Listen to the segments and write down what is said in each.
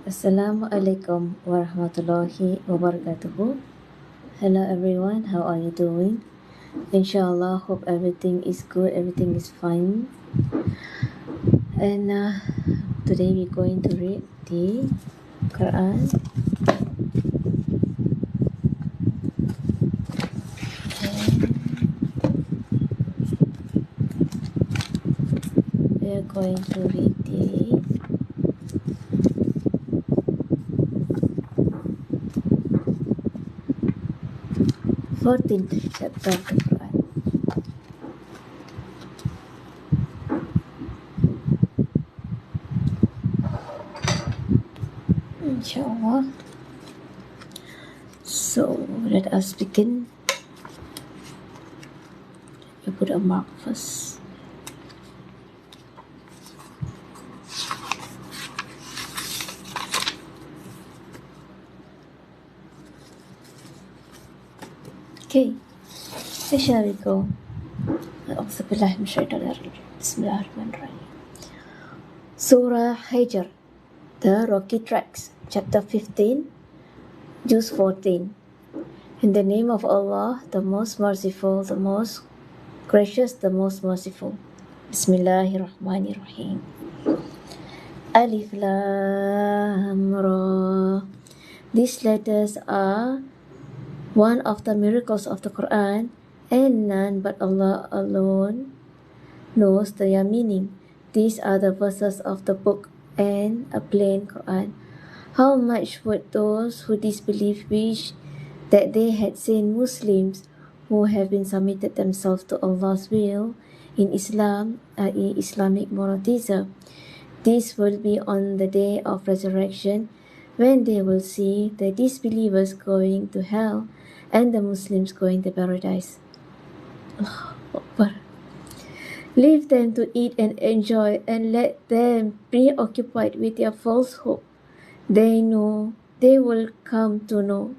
Assalamualaikum warahmatullahi wabarakatuh. Hello everyone, how are you doing? Inshallah, hope everything is good, everything is fine. And today we're going to read the Quran. We are going to read the 14th chapter of the Quran. Inshallah. So let us begin. We put a mark first. Okay, where shall we go? Bismillahirrahmanirrahim. Surah Hijr, the Rocky Tracks, chapter 15, Juz 14. In the name of Allah, the most merciful, the most gracious, the most merciful. Bismillahirrahmanirrahim. Alif Lam Ra. These letters are one of the miracles of the Quran, and none but Allah alone knows their meaning. These are the verses of the book and a plain Quran. How much would those who disbelieve wish that they had seen Muslims who have been submitted themselves to Allah's will in Islam, i.e. Islamic monotheism. This will be on the day of resurrection, when they will see the disbelievers going to hell and the Muslims going to paradise. Leave them to eat and enjoy, and let them preoccupied with their false hope. They know, they will come to know.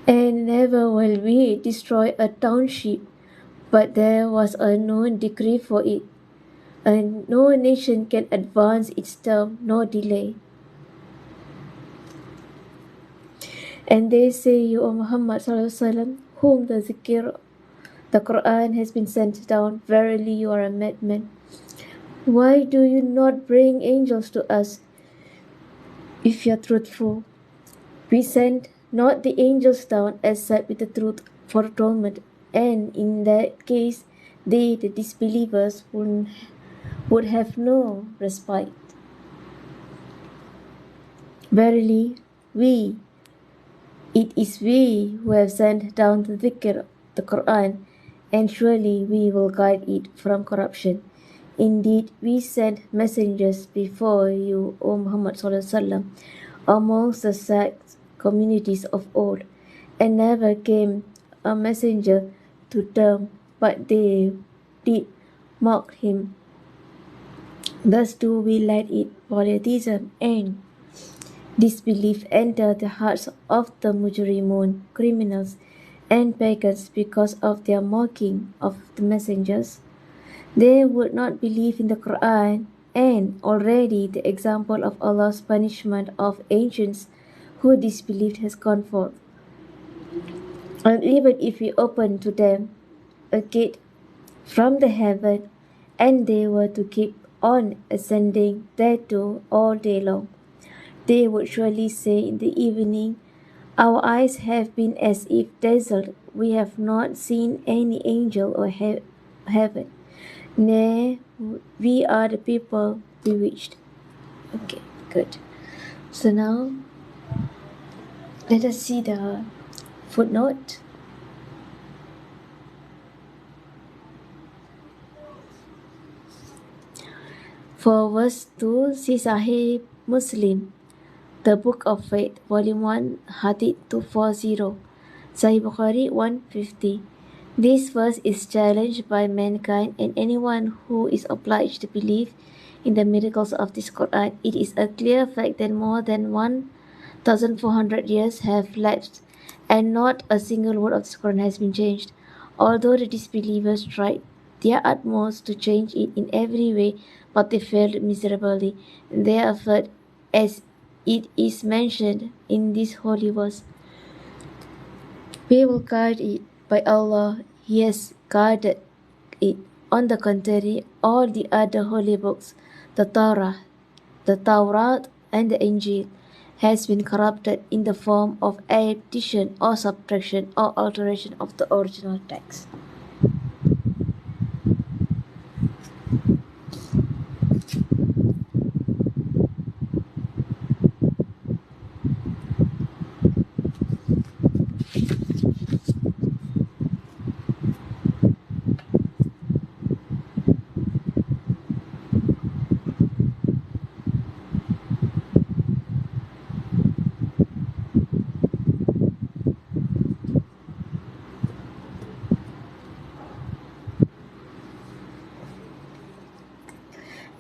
And never will we destroy a township, but there was a known decree for it, and no nation can advance its term nor delay. And they say, You, O Muhammad ﷺ, whom the zikr, the Qur'an has been sent down, verily you are a madman. Why do you not bring angels to us if you are truthful? We sent not the angels down except with the truth for atonement, and in that case they, the disbelievers, would have no respite. Verily, it is we who have sent down the dhikr, the Qur'an, and surely we will guide it from corruption. Indeed, we sent messengers before you, O Muhammad ﷺ, amongst the sects, communities of old, and never came a messenger to them, but they did mock him. Thus do we let it polytheism and disbelief enter the hearts of the mujrimun, criminals, and pagans because of their mocking of the messengers. They would not believe in the Quran, and already the example of Allah's punishment of ancients who disbelieved has gone forth. And even if we open to them a gate from the heaven, and they were to keep on ascending thereto all day long, they would surely say in the evening, Our eyes have been as if dazzled, we have not seen any angel or heaven. Nay, we are the people bewitched. Okay, good. So now, let us see the footnote. For verse 2, see Sahih Muslim, the Book of Faith, Volume 1, Hadith 240, Sahih Bukhari 150. This verse is challenged by mankind and anyone who is obliged to believe in the miracles of this Quran. It is a clear fact that more than 1,400 years have lapsed and not a single word of this Quran has been changed. Although the disbelievers tried their utmost to change it in every way, but they failed miserably. Their effort as it is mentioned in this holy verse. We will guard it by Allah. He has guarded it. On the contrary, all the other holy books, the Torah, and the Injil, has been corrupted in the form of addition or subtraction or alteration of the original text.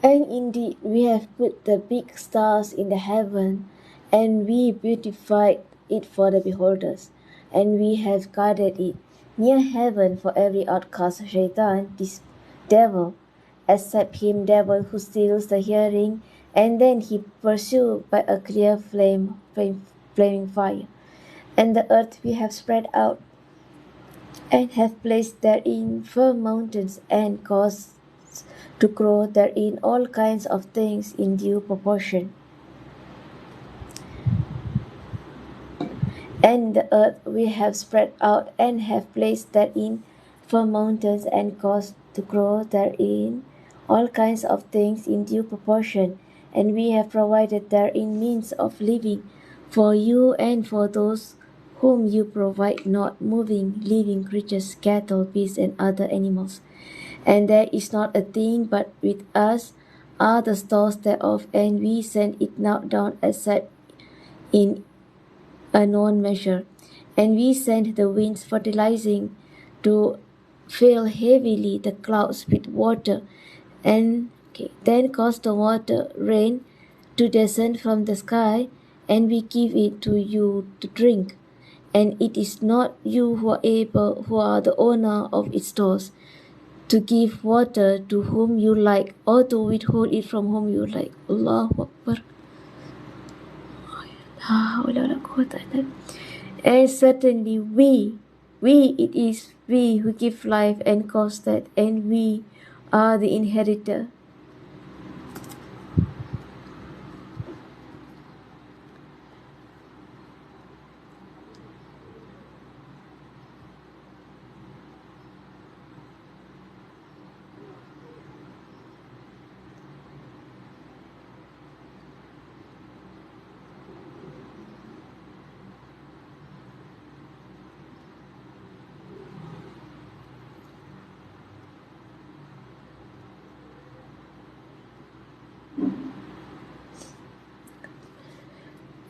And indeed, we have put the big stars in the heaven, and we beautified it for the beholders, and we have guarded it near heaven for every outcast shaitan, this devil, except him devil who steals the hearing, and then he pursued by a clear flaming fire. And the earth we have spread out, and have placed therein firm mountains, and caused to grow therein all kinds of things in due proportion. And the earth we have spread out, and have placed therein firm mountains, and caused to grow therein all kinds of things in due proportion. And we have provided therein means of living for you and for those whom you provide not, moving, living creatures, cattle, beasts, and other animals. And there is not a thing but with us are the stores thereof, and we send it not down except in a known measure. And we send the winds fertilizing to fill heavily the clouds with water, and then cause the water rain to descend from the sky, and we give it to you to drink. And it is not you who are the owner of its stores, to give water to whom you like, or to withhold it from whom you like. Allahu Akbar. And certainly it is we who give life and cause that, and we are the inheritor.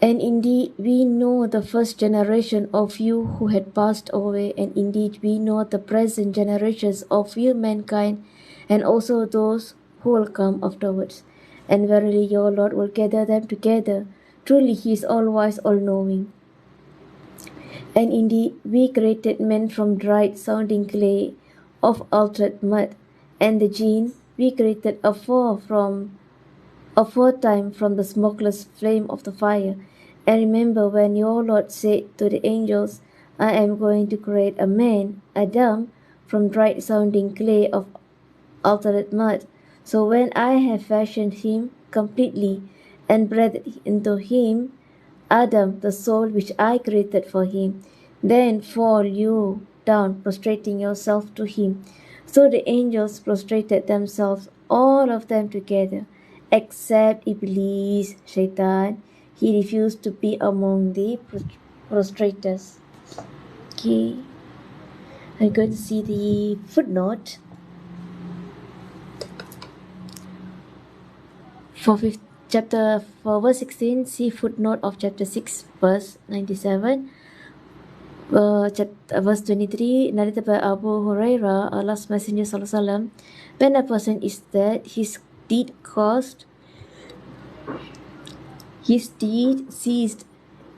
And indeed we know the first generation of you who had passed away, and indeed we know the present generations of you mankind, and also those who will come afterwards. And verily your Lord will gather them together. Truly he is all-wise, all-knowing. And indeed we created men from dried sounding clay of altered mud, and the jinn we created aforetime from the smokeless flame of the fire. And remember when your Lord said to the angels, I am going to create a man, Adam, from dried sounding clay of altered mud. So when I have fashioned him completely and breathed into him, Adam, the soul which I created for him, then fall you down, prostrating yourself to him. So the angels prostrated themselves, all of them together, except Iblis, Shaitan. He refused to be among the prostrators. Okay, I'm going to see the footnote. For verse 16, see footnote of chapter 6, verse 97. Verse 23, narrated by Abu Hurairah, Allah's Messenger Sallallahu, when a person is dead, his deed ceased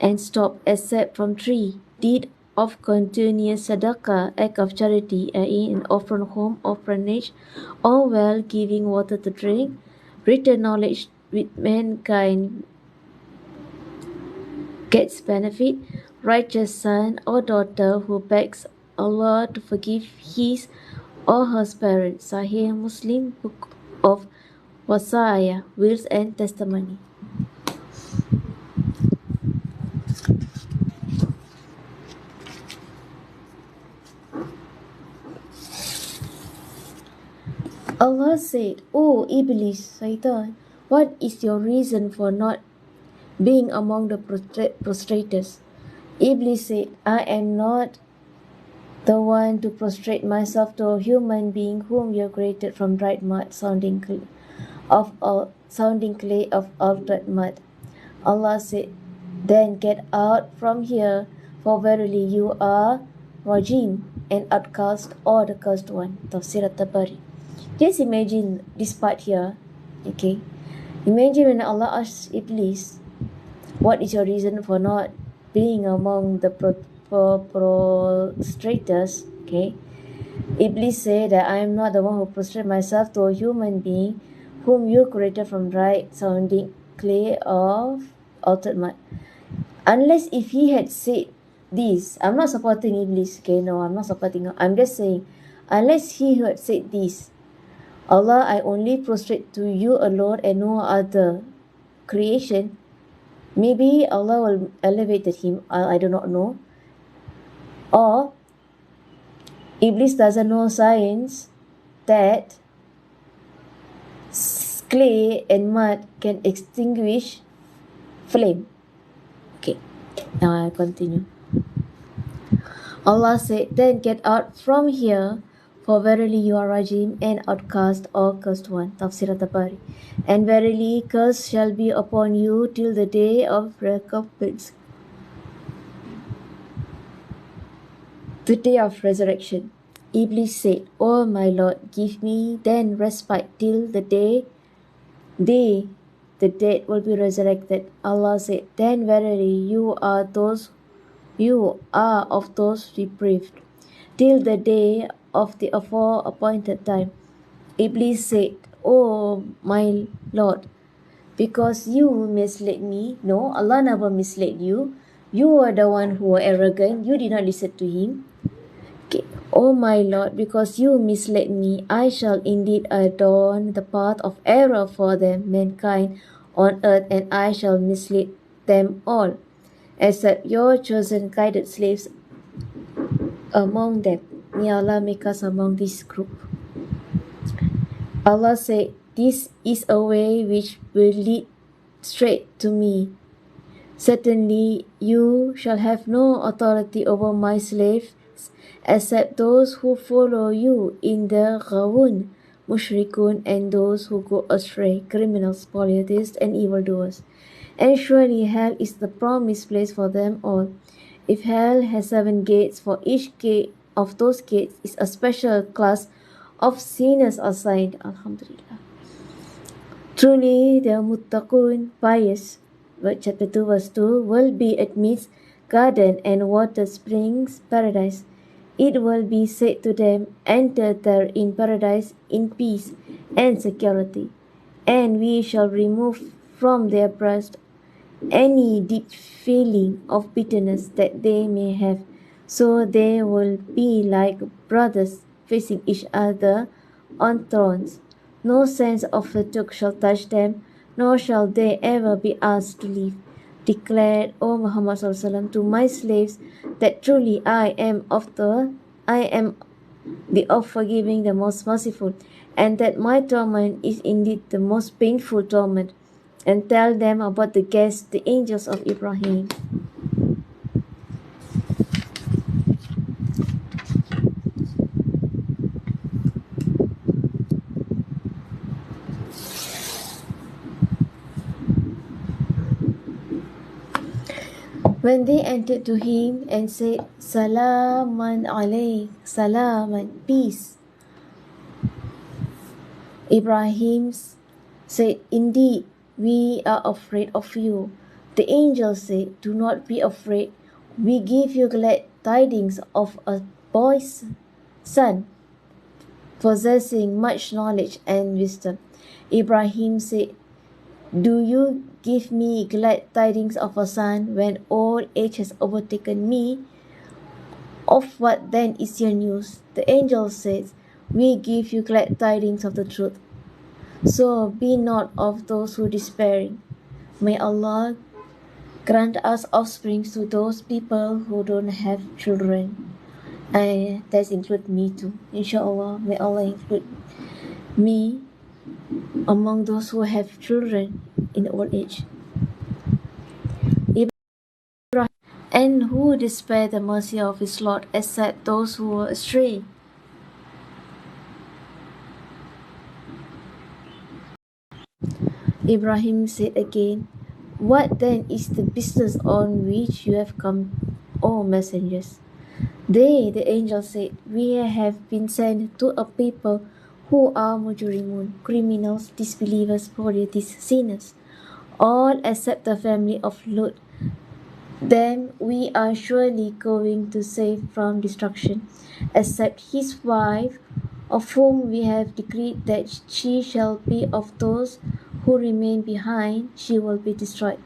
and stopped, except from 3: deed of continuous sadaqah, act of charity, i.e. an offering home, orphanage, or well, giving water to drink, written knowledge with mankind gets benefit, righteous son or daughter who begs Allah to forgive his or her parents. Sahih Muslim, Book of Wasaya, Wills and Testimony. Allah said, O Iblis, Satan, what is your reason for not being among the prostrators? Iblis said, I am not the one to prostrate myself to a human being whom you created from dried mud, sounding clay of altered mud. Allah said, then get out from here, for verily you are Rajim, an outcast or the cursed one. Tafsir at-Tabari. Just imagine this part here, okay? Imagine when Allah asks Iblis, what is your reason for not being among the prostrators, okay? Iblis said that I am not the one who prostrate myself to a human being whom you created from dried sounding clay of altered mud. Unless if he had said this, I'm not supporting Iblis, okay? No, I'm not supporting him. I'm just saying, unless he had said this, Allah, I only prostrate to you alone and no other creation, maybe Allah will elevate him. I do not know. Or Iblis doesn't know science that clay and mud can extinguish flame. Okay, now I continue. Allah said, then get out from here, for verily you are Rajim, an outcast or cursed one. Tafsir at-Tabari. And verily curse shall be upon you till the day of recompense, the day of resurrection. Iblis said, O my Lord, give me then respite till the day the dead will be resurrected. Allah said, then verily you are of those depraved till the day of the appointed time. Iblis said, O my Lord, because you misled me. No, Allah never misled you. You were the one who were arrogant. You did not listen to him. Okay. O my Lord, because you misled me, I shall indeed adorn the path of error for them, mankind on earth, and I shall mislead them all, except your chosen guided slaves among them. May Allah make us among this group. Allah said, this is a way which will lead straight to me. Certainly you shall have no authority over my slaves except those who follow you in the ghawun, mushrikun, and those who go astray, criminals, polytheists, and evildoers. And surely hell is the promised place for them all. If hell has 7 gates, for each gate of those gates is a special class of sinners assigned. Alhamdulillah. Truly the muttaqun, pious, chapter 2 verse 2, will be amidst garden and water springs paradise. It will be said to them, enter there in paradise in peace and security, and we shall remove from their breast any deep feeling of bitterness that they may have, so they will be like brothers facing each other on thrones. No sense of fatigue shall touch them, nor shall they ever be asked to leave. Declared, O Muhammad ﷺ, to my slaves that truly I am the of forgiving, the most merciful, and that my torment is indeed the most painful torment. And tell them about the guests, the angels of Ibrahim. When they entered to him and said, Salaman alayk, Salaman, peace, Ibrahim said, indeed, we are afraid of you. The angel said, do not be afraid. We give you glad tidings of a boy's son, possessing much knowledge and wisdom. Ibrahim said, Do you give me glad tidings of a son when old age has overtaken me? Of what then is your news? The angel says, we give you glad tidings of the truth. So be not of those who despairing. May Allah grant us offspring to those people who don't have children. And that includes me too. Inshallah, may Allah include me among those who have children in old age. And who despair the mercy of his Lord except those who were astray? Ibrahim said again, what then is the business on which you have come, O messengers? They, the angel said, we have been sent to a people who are mujrimun, criminals, disbelievers, polytheists, sinners, all except the family of Lut. Them we are surely going to save from destruction, except his wife, of whom we have decreed that she shall be of those who remain behind, she will be destroyed.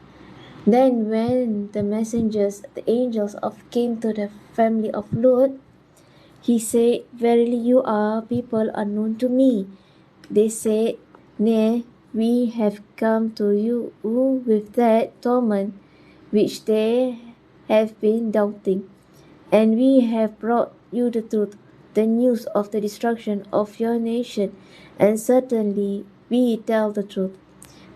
Then when the messengers, the angels came to the family of Lot, he said, verily you are people unknown to me. They said, nay, we have come to you with that torment which they have been doubting, and we have brought you the truth, the news of the destruction of your nation, and certainly we tell the truth.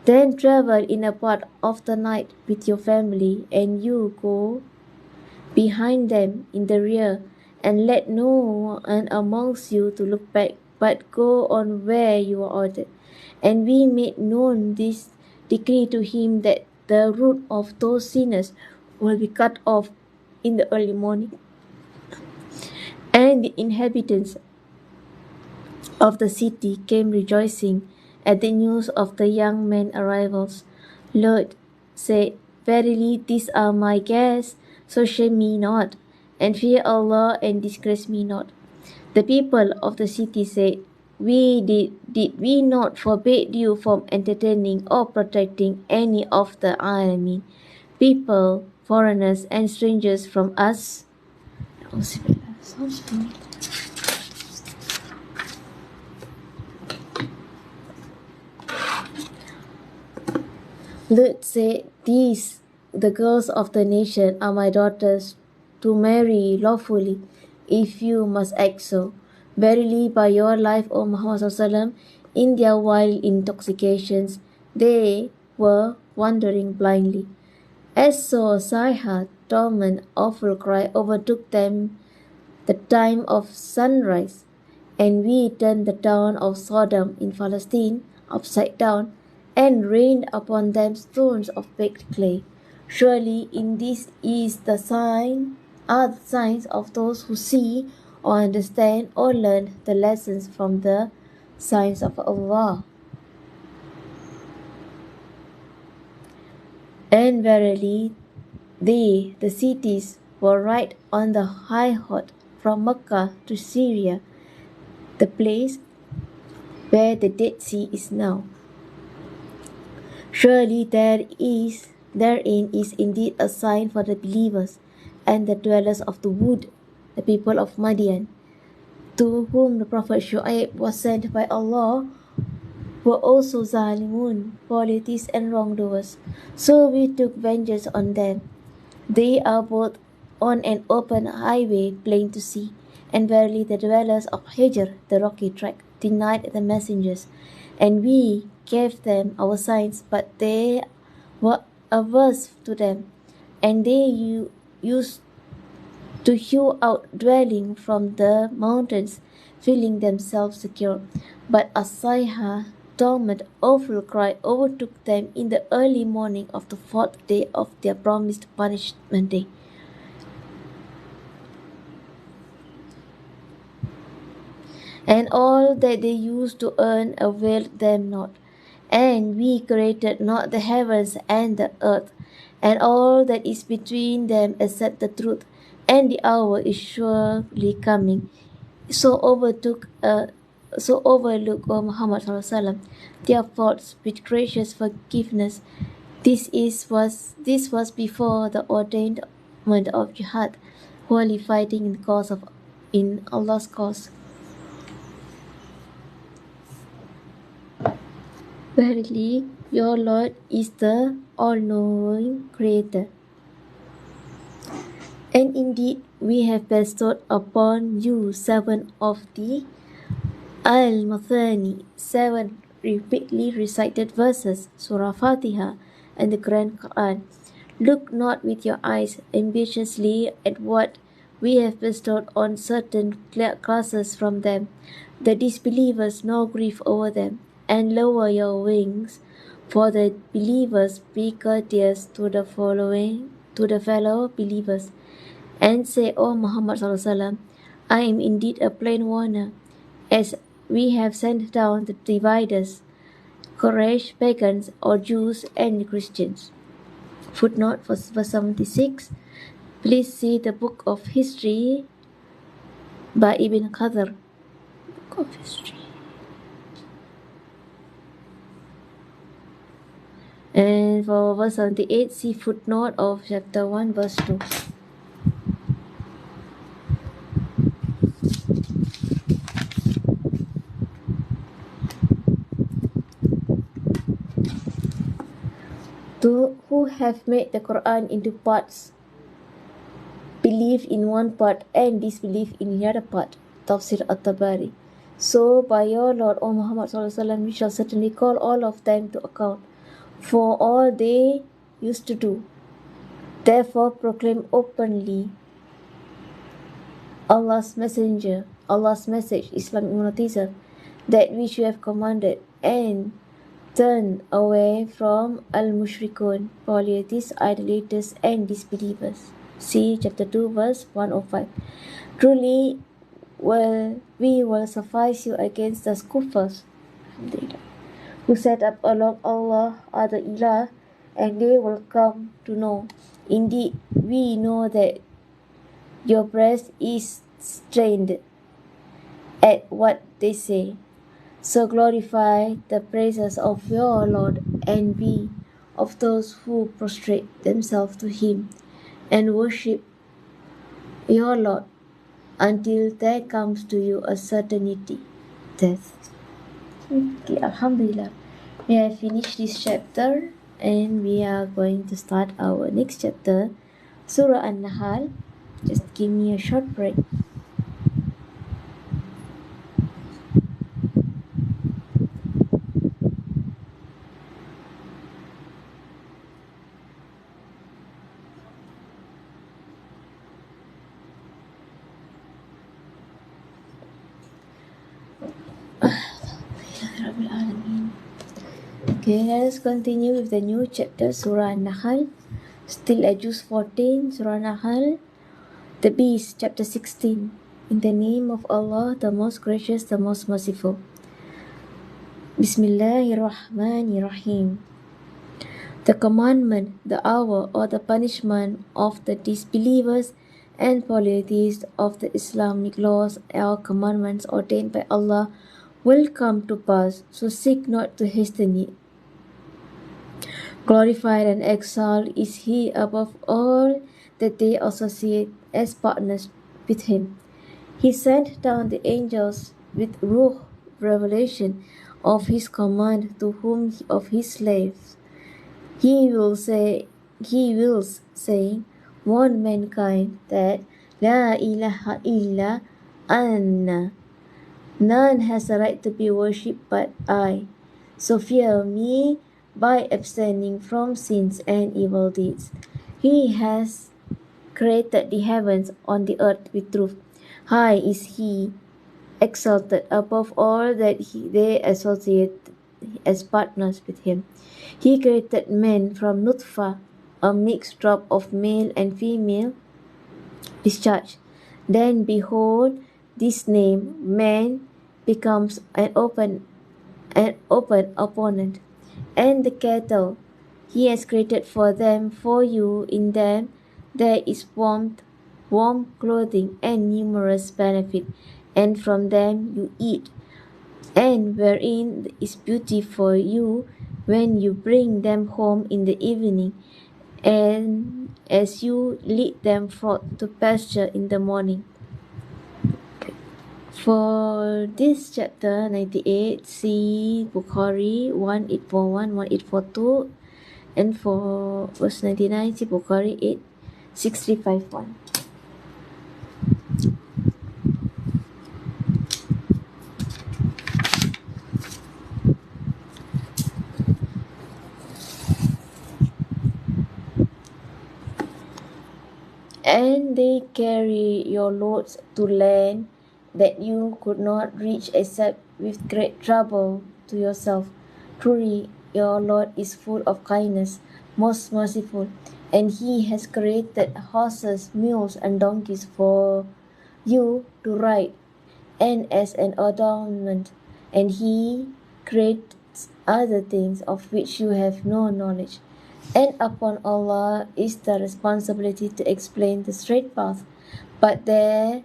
Then travel in a part of the night with your family, and you go behind them in the rear, and let no one amongst you to look back, but go on where you are ordered. And we made known this decree to him that the root of those sinners will be cut off in the early morning. And the inhabitants of the city came rejoicing at the news of the young men's arrivals. Lord said, verily these are my guests, so shame me not, and fear Allah and disgrace me not. The people of the city said, did we not forbid you from entertaining or protecting any of the Alameen, people, foreigners and strangers from us? Lut said, these, the girls of the nation, are my daughters to marry lawfully, if you must act so. Verily, by your life, O Muhammad sallam, in their wild intoxications, they were wandering blindly. As so Sayha, torment, awful cry overtook them the time of sunrise, and we turned the town of Sodom in Palestine upside down, and rained upon them stones of baked clay. Surely in this are the signs of those who see or understand or learn the lessons from the signs of Allah. And verily, they, the cities, were right on the highroad from Mecca to Syria, the place where the Dead Sea is now. Surely therein is indeed a sign for the believers and the dwellers of the wood, the people of Madian, to whom the Prophet Shu'aib was sent by Allah, were also zalimun, polytheists and wrongdoers. So we took vengeance on them. They are both on an open highway plain to see, and verily the dwellers of Hijr, the rocky track, denied the messengers, and we gave them our signs, but they were averse to them, and they used to hew out dwelling from the mountains, feeling themselves secure. But a sayha, torment, awful cry overtook them in the early morning of the fourth day of their promised punishment day. And all that they used to earn availed them not. And we created not the heavens and the earth, and all that is between them except the truth, and the hour is surely coming. So overtook so overlook, O Muhammad sallallahu alaihi wasallam, their faults with gracious forgiveness. This was before the ordainment of jihad, holy fighting in Allah's cause. Verily, your Lord is the all-knowing Creator. And indeed, we have bestowed upon you 7 of the Al-Mathani, 7 repeatedly recited verses, Surah Fatiha, and the Grand Qur'an. Look not with your eyes ambitiously at what we have bestowed on certain classes from them, the disbelievers, nor grieve over them, and lower your wings, for the believers be courteous to the fellow believers, and say, O Muhammad sallallahu alaihi wasallam, I am indeed a plain warner, as we have sent down the dividers, Quraysh, pagans, or Jews and Christians. Footnote for verse 76. Please see the Book of History by Ibn Qadr. Book of History. And for verse 78, see footnote of chapter 1, verse 2. Who have made the Qur'an into parts, believe in one part and disbelieve in the other part. Tafsir at-Tabari. So by your Lord, O Muhammad sallallahu alaihi wasallam, we shall certainly call all of them to account for all they used to do. Therefore proclaim openly Allah's message, Islamic monotheism, that which you have commanded, and turn away from al-mushrikun, polytheists, idolaters, and disbelievers. See chapter 2, verse 105. Truly, we will suffice you against the kuffars, who set up along Allah other ilah, and they will come to know. Indeed, we know that your breast is strained at what they say. So glorify the praises of your Lord, and be of those who prostrate themselves to Him and worship your Lord until there comes to you a certainty, death. Okay, Alhamdulillah. We have finished this chapter and we are going to start our next chapter, Surah An-Nahl. Just give me a short break. Okay, let us continue with the new chapter, Surah An-Nahl. Still at Juz 14, Surah An-Nahl, the Beast, chapter 16. In the name of Allah, the most gracious, the most merciful. Bismillahirrahmanirrahim. The commandment, the hour, or the punishment of the disbelievers and polytheists of the Islamic laws or commandments ordained by Allah will come to pass, so seek not to hasten it. Glorified and exalted is He above all that they associate as partners with Him. He sent down the angels with ruh, revelation of His command to whom of His slaves. He will say, warn mankind that La ilaha illa anna, none has a right to be worshipped but I. So fear me by abstaining from sins and evil deeds. He has created the heavens on the earth with truth. High is He, exalted above all that they associate as partners with Him. He created man from nutfa, a mixed drop of male and female discharge. Then behold, this name, man, becomes an open opponent. And the cattle He has created for them, for you, in them there is warmth, warm clothing, and numerous benefit, and from them you eat. and wherein is beauty for you when you bring them home in the evening, and as you lead them forth to pasture in the morning. For this chapter 98, see Bukhari 1841, 1842, and for verse 99, see Bukhari 86351. And they carry your loads to land that you could not reach except with great trouble to yourself. Truly, your Lord is full of kindness, most merciful, and He has created horses, mules, and donkeys for you to ride, and as an adornment, and He creates other things of which you have no knowledge. And upon Allah is the responsibility to explain the straight path. But there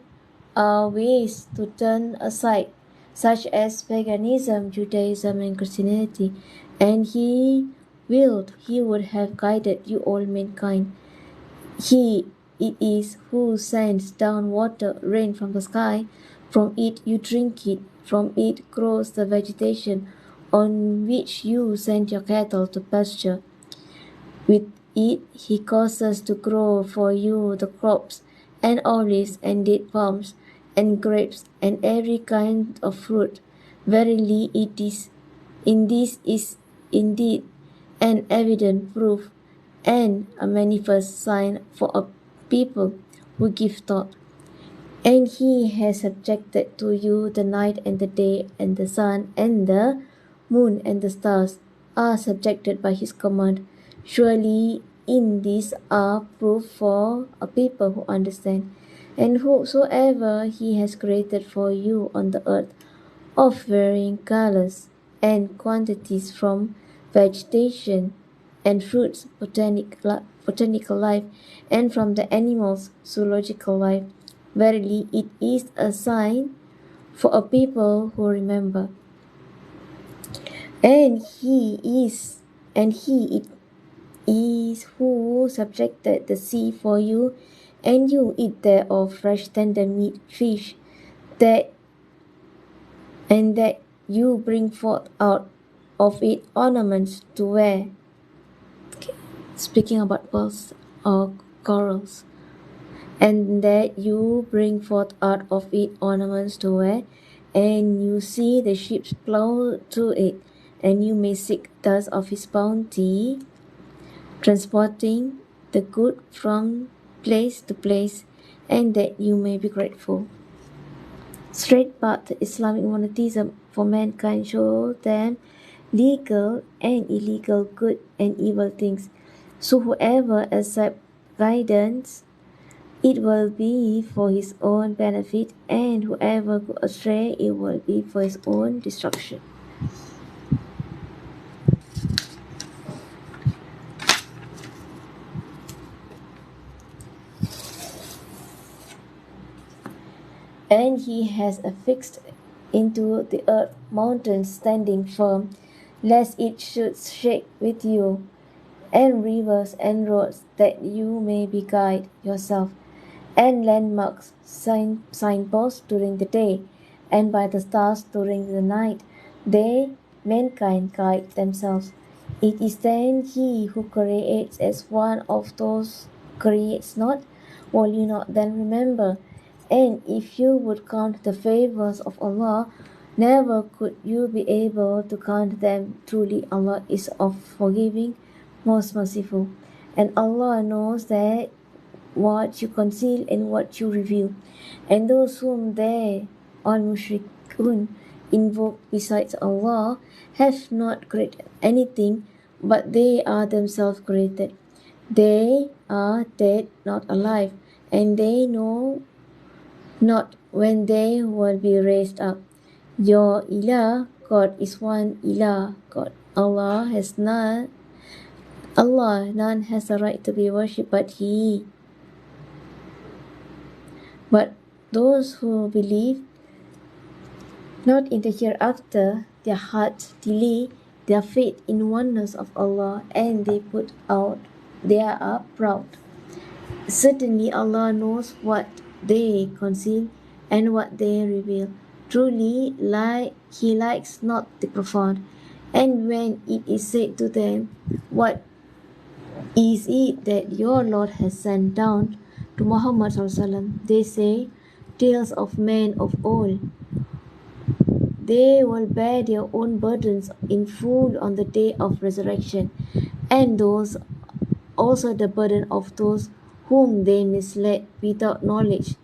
are ways to turn aside, such as paganism, Judaism, and Christianity, and He willed He would have guided you all mankind. He it is who sends down water, rain from the sky. From it you drink it, from it grows the vegetation on which you send your cattle to pasture. With it He causes to grow for you the crops, and olives, and date palms, and grapes, and every kind of fruit. Verily this is indeed an evident proof, and a manifest sign for a people who give thought. And He has subjected to you the night and the day, and the sun and the moon and the stars are subjected by His command. Surely in this are proof for a people who understand. And whosoever He has created for you on the earth of varying colors and quantities, from vegetation and fruits, botanical life, and from the animals, zoological life. Verily it is a sign for a people who remember. And it is who subjected the sea for you, and you eat thereof fresh tender meat, fish, that you bring forth out of it ornaments to wear. Speaking about pearls or corals. And that you bring forth out of it ornaments to wear, and you see the ships plow through it, and you may seek thus of His bounty, transporting the good from place to place, and that you may be grateful. Straight path to Islamic monotheism for mankind show them legal and illegal, good and evil things. So whoever accepts guidance, it will be for his own benefit, and whoever goes astray, it will be for his own destruction. And He has affixed into the earth mountains standing firm, lest it should shake with you, and rivers and roads, that you may be guide yourself, and landmarks, signposts during the day, and by the stars during the night. Mankind guide themselves. It is then He who creates as one of those creates not. Will you not then remember? And if you would count the favors of Allah, never could you be able to count them. Truly Allah is of forgiving, most merciful. And Allah knows that what you conceal and what you reveal. And those whom they, all mushrikun, invoke besides Allah, have not created anything, but they are themselves created. They are dead, not alive, and they know not when they will be raised up. Your Ilah, God, is one Ilah, God. None has a right to be worshipped but He. But those who believe Not in the hereafter, their hearts delay their faith in oneness of Allah, and they are proud. Certainly Allah knows what they conceal and what they reveal. Truly, He likes not the profound. And when it is said to them, what is it that your Lord has sent down to Muhammad ﷺ? They say, tales of men of old. They will bear their own burdens in full on the day of resurrection, and those also the burden of those whom they misled without knowledge.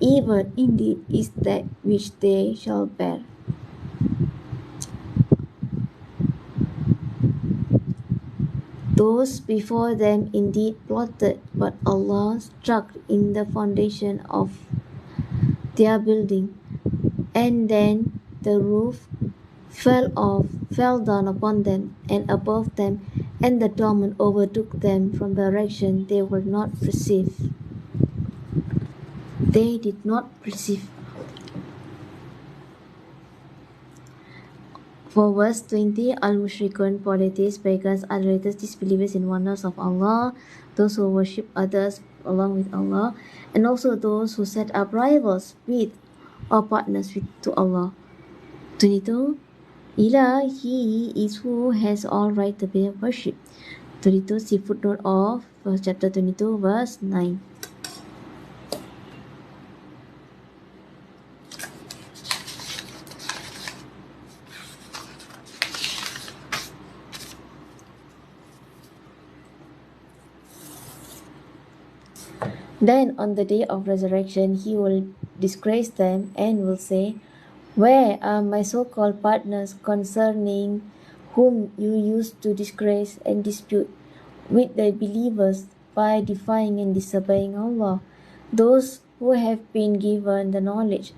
Even indeed is that which they shall bear. Those before them indeed plotted, but Allah struck in the foundation of their building, and then the roof fell down upon them and above them, and the torment overtook them from the direction they were not perceive. They did not perceive. For verse 20, Al-Mushrikun, polytheists, pagans, idolaters, disbelievers in oneness of Allah, those who worship others along with Allah, and also those who set up rivals with or partners with to Allah. 22. Ilah, He is who has all right to be worshipped. 22. See footnote of chapter 22, verse 9. Then on the day of resurrection, He will disgrace them and will say, where are my so-called partners concerning whom you used to disgrace and dispute with the believers by defying and disobeying Allah? Those who have been given the knowledge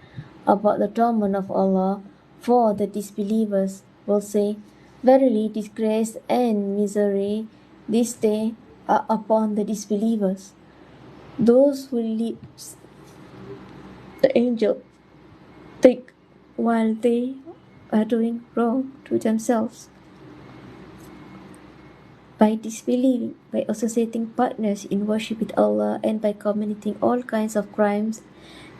about the torment of Allah for the disbelievers will say, verily disgrace and misery this day are upon the disbelievers. Those who leave the angel take while they are doing wrong to themselves by disbelieving, by associating partners in worship with Allah, and by committing all kinds of crimes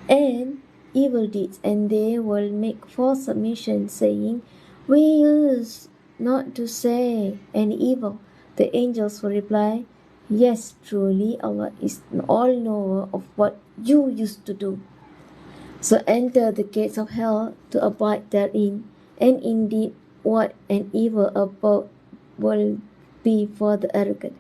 and evil deeds, and they will make false submission, saying, we used not to say any evil. The angels will reply, yes, truly Allah is all knower of what you used to do. So enter the gates of hell to abide therein, and indeed what an evil abode will be for the arrogant.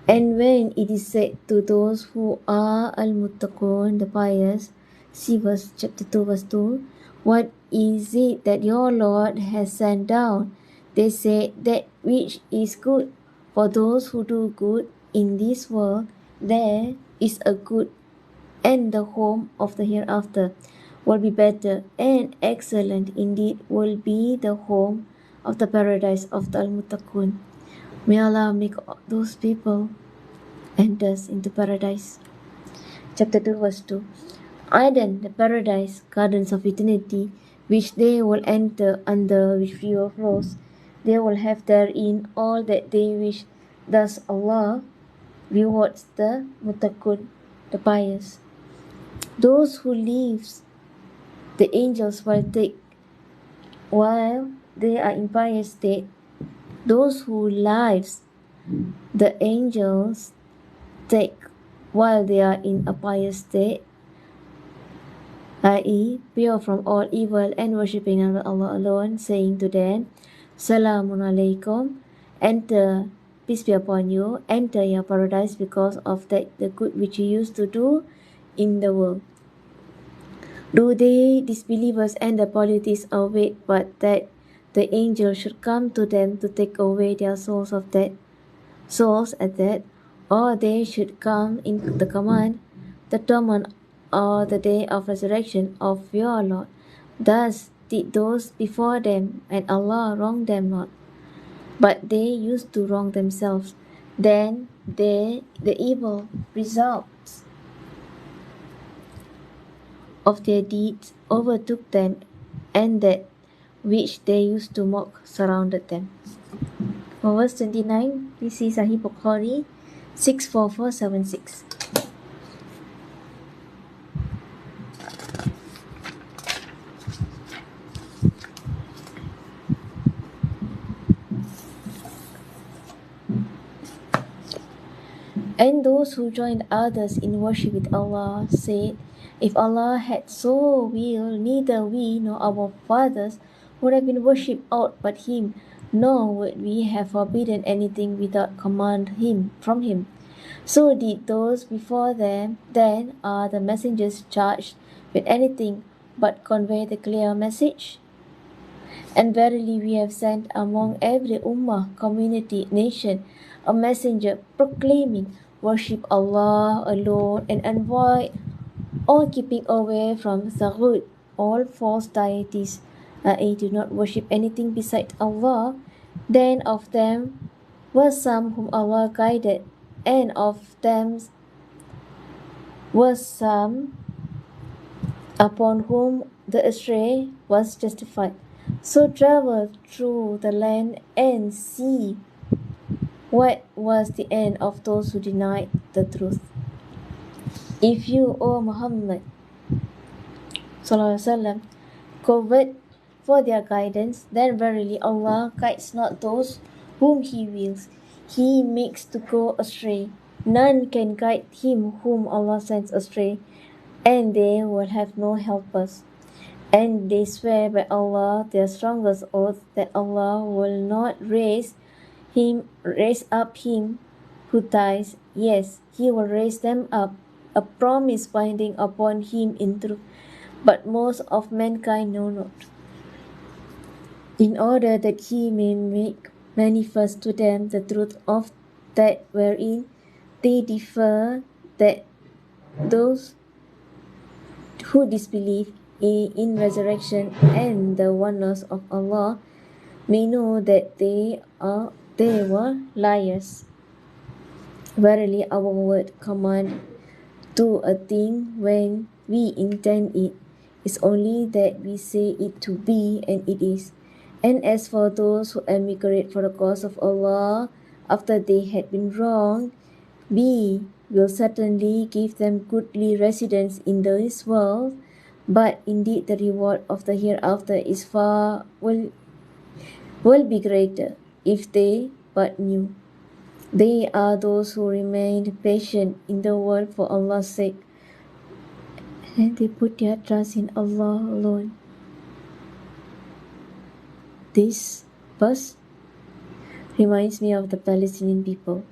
And when it is said to those who are al-muttaqun, the pious, see verse chapter 2, verse 2, what is it that your Lord has sent down? They say, that which is good. For those who do good in this world, there is a good, and the home of the hereafter will be better, and excellent indeed will be the home of the paradise of the al-muttaqun. May Allah make those people enter into paradise. Chapter 2, verse 2. Eden, the paradise, gardens of eternity, which they will enter, under which river flows. They will have therein all that they wish. Thus Allah rewards the muttaqun, the pious. Those who leaves the angels will take while they are in pious state. Those who lives the angels take while they are in a pious state, i.e., pure from all evil and worshipping Allah alone, saying to them, Salamun alaykum, enter, peace be upon you, enter your paradise because of that the good which you used to do in the world. Do they, disbelievers and the polytheists, await but that the angel should come to them to take away their souls at that, or they should come in the command, the torment or the day of resurrection of your Lord? Thus did those before them, and Allah wronged them not, but they used to wrong themselves. Then the evil results of their deeds overtook them, and that which they used to mock, surrounded them. For verse 29, we see Sahih Bukhari 64476. And those who joined others in worship with Allah said, if Allah had so willed, neither we nor our fathers would have been worshipped out but Him, nor would we have forbidden anything without command from Him. So did those before them. Then are the messengers charged with anything but convey the clear message? And verily we have sent among every ummah, community, nation, a messenger proclaiming, worship Allah alone and avoid all keeping away from Thaghut, all false deities, i.e. do not worship anything beside Allah. Then of them were some whom Allah guided, and of them were some upon whom the astray was justified. So travel through the land and see what was the end of those who denied the truth. If you, O Muhammad ﷺ, covet for their guidance, then verily Allah guides not those whom He wills. He makes to go astray. None can guide him whom Allah sends astray, and they will have no helpers. And they swear by Allah their strongest oath that Allah will not raise up him who dies. Yes, He will raise them up, a promise binding upon him in truth, but most of mankind know not. In order that He may make manifest to them the truth of that wherein they differ, that those who disbelieve in resurrection and the oneness of Allah may know that they were liars. Verily our word command to a thing when we intend it is only that we say it to be, and it is. And as for those who emigrate for the cause of Allah after they had been wronged, we will certainly give them goodly residence in this world, but indeed the reward of the hereafter is will be greater if they but knew. They are those who remained patient in the world for Allah's sake, and they put their trust in Allah alone. This verse reminds me of the Palestinian people.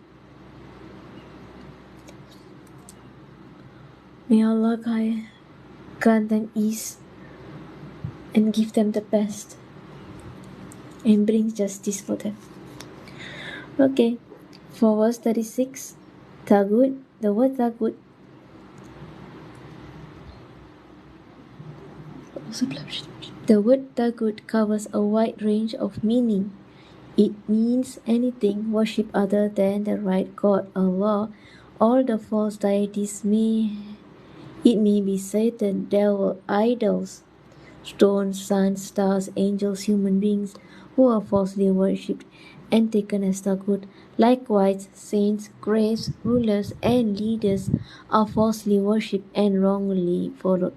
May Allah grant them ease and give them the best and bring justice for them. Okay, for verse 36, Tagut, the word Tagut covers a wide range of meaning. It means anything worshipped other than the right God, Allah, or the false deities. It may be Satan, devil, idols, stones, suns, stars, angels, human beings who are falsely worshipped and taken as Tagut. Likewise, saints, graves, rulers, and leaders are falsely worshipped and wrongly followed.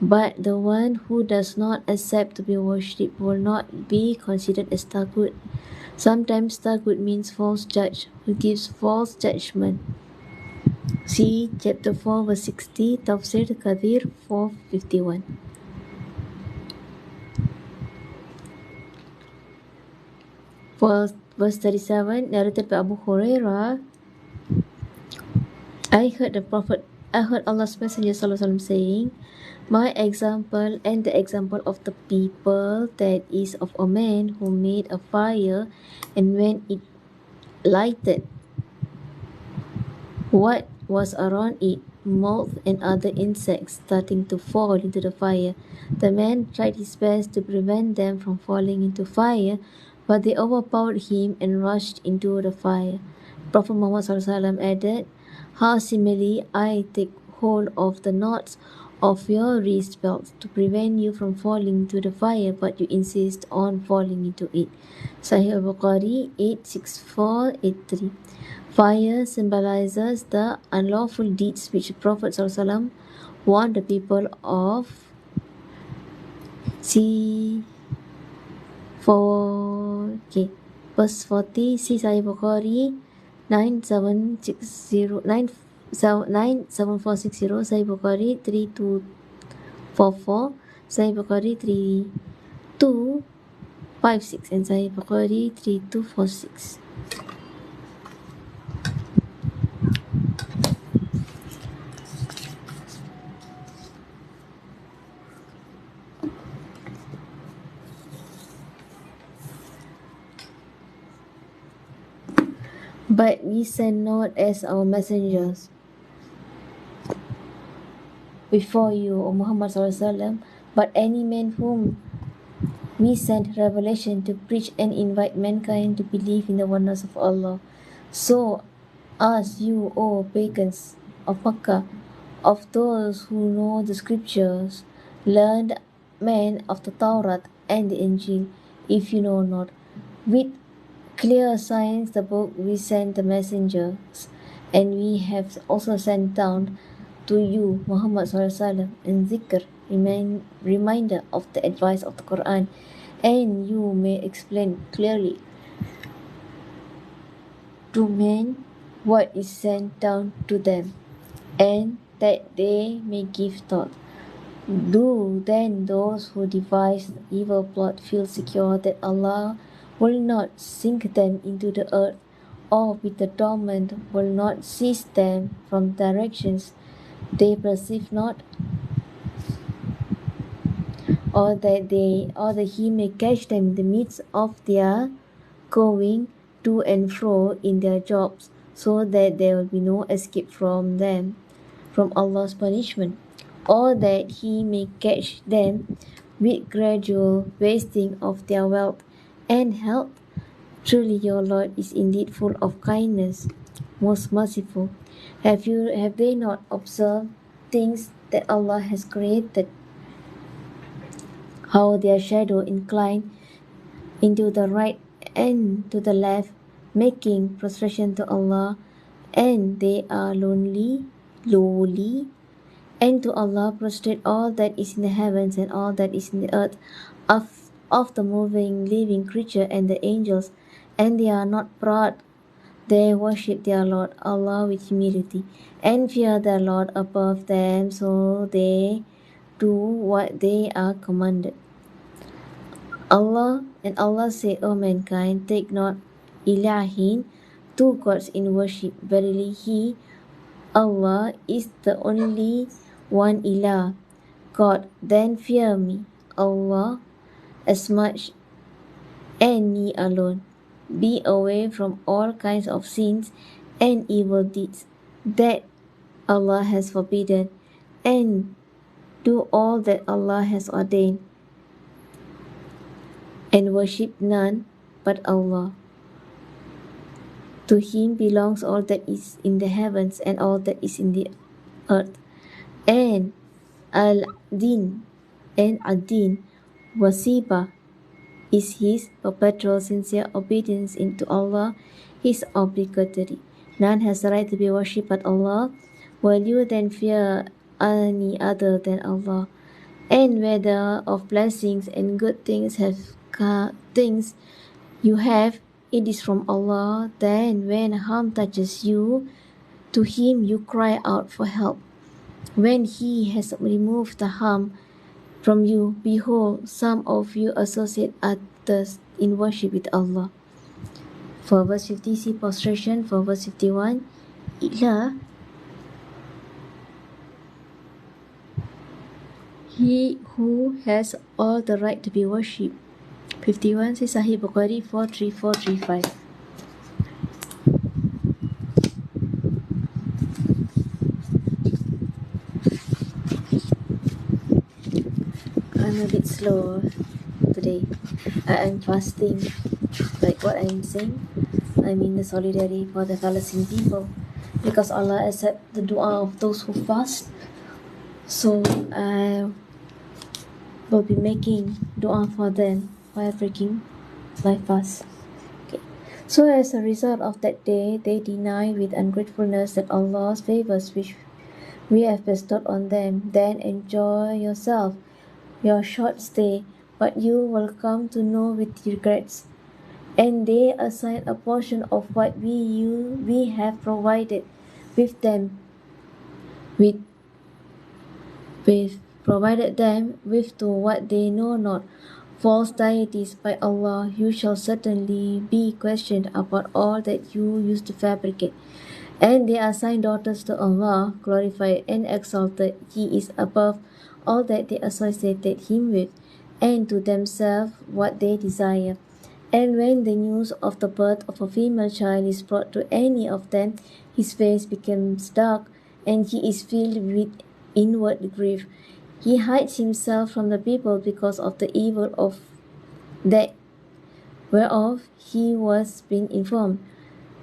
But the one who does not accept to be worshipped will not be considered as Tagut. Sometimes Tagut means false judge, who gives false judgment. See chapter 4 verse 60, Tafsir Kathir 451. For verse 37, narrated by Abu Hurairah, I heard Allah's Messenger ﷺ saying, my example and the example of the people, that is of a man who made a fire, and when it lighted, what was around it, moth and other insects starting to fall into the fire. The man tried his best to prevent them from falling into fire, but they overpowered him and rushed into the fire. Prophet Muhammad ﷺ added, how similarly I take hold of the knots of your wrist belts to prevent you from falling into the fire, but you insist on falling into it. Sahih al-Bukhari 86483. Fire symbolizes the unlawful deeds which Prophet ﷺ warned the people of. See verse 40. See Sahih Bukhari 97460, Sahih Bukhari 3244, Sahih Bukhari 3256, and Sahih Bukhari 3246. But we send not as our messengers before you, O Muhammad ﷺ, but any man whom we sent revelation to preach and invite mankind to believe in the oneness of Allah. So ask you, O pagans of Makkah, of those who know the scriptures, learned men of the Taurat and the Injil, if you know not. With clear signs the book we sent the messengers, and we have also sent down to you Muhammad ﷺ and zikr, reminder of the advice of the Qur'an, and you may explain clearly to men what is sent down to them, and that they may give thought. Do then those who devise evil plot feel secure that Allah will not sink them into the earth, or with the torment will not seize them from directions they perceive not, or that he may catch them in the midst of their going to and fro in their jobs, so that there will be no escape from them from Allah's punishment, or that he may catch them with gradual wasting of their wealth and health. Truly your Lord is indeed full of kindness, most merciful. Have they not observed things that Allah has created, how their shadow incline into the right and to the left, making prostration to Allah, and they are lowly, and to Allah prostrate all that is in the heavens and all that is in the earth, of the moving living creature and the angels, and they are not proud. They worship their Lord Allah with humility and fear their Lord above them, so they do what they are commanded. Allah said, O mankind, take not ilahin, two gods in worship. Verily He, Allah, is the only one ilah, God. Then fear me, Allah, as much, and me alone. Be away from all kinds of sins and evil deeds that Allah has forbidden, and do all that Allah has ordained, and worship none but Allah. To Him belongs all that is in the heavens and all that is in the earth. And Al-Din Wasiba is His perpetual sincere obedience into Allah, His obligatory. None has the right to be worshipped but Allah. Will you then fear any other than Allah? And whether of blessings and good things you have, it is from Allah. Then when harm touches you, to Him you cry out for help. When He has removed the harm from you, behold, some of you associate others in worship with Allah. For verse 50, see prostration. For verse 51, Ilah, He who has all the right to be worshipped. 51, see Sahih Bukhari 43435. I'm a bit slow today. I'm fasting. Like what I'm saying, I'm in the solidarity for the Palestinian people, because Allah accepts the dua of those who fast. So I will be making dua for them while breaking my fast. Okay. So as a result of that day, they deny with ungratefulness that Allah's favors which we have bestowed on them. Then enjoy yourself your short stay, but you will come to know with regrets. And they assign a portion of what we have provided with them with provided them with to what they know not, false deities by Allah. You shall certainly be questioned about all that you used to fabricate. And they assign daughters to Allah, glorified and exalted. He is above all that they associated him with, and to themselves what they desire. And when the news of the birth of a female child is brought to any of them, his face becomes dark, and he is filled with inward grief. He hides himself from the people because of the evil of that whereof he was been informed.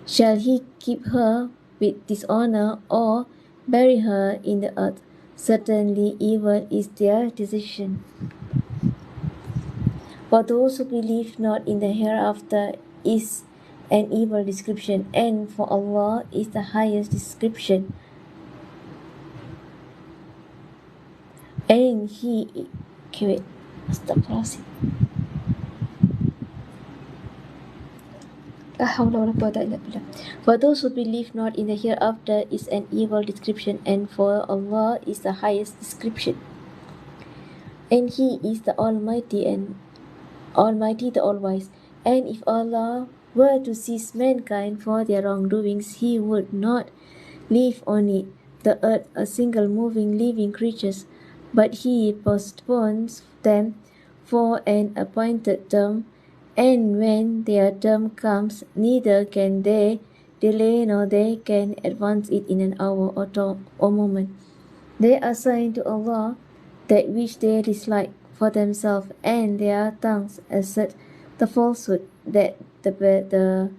Shall he keep her with dishonor, or bury her in the earth? Certainly evil is their decision. For those who believe not in the hereafter is an evil description, and for Allah is the highest description. And He, okay, wait, Astaghfirullahaladzim. For those who believe not in the hereafter is an evil description, and for Allah is the highest description. And He is the Almighty and Almighty, the All-Wise. And if Allah were to seize mankind for their wrongdoings, He would not leave on it, the earth, a single moving living creatures, but He postpones them for an appointed term, and when their term comes, neither can they delay nor they can advance it in an hour or moment. They assign to Allah that which they dislike for themselves, and their tongues assert the falsehood that the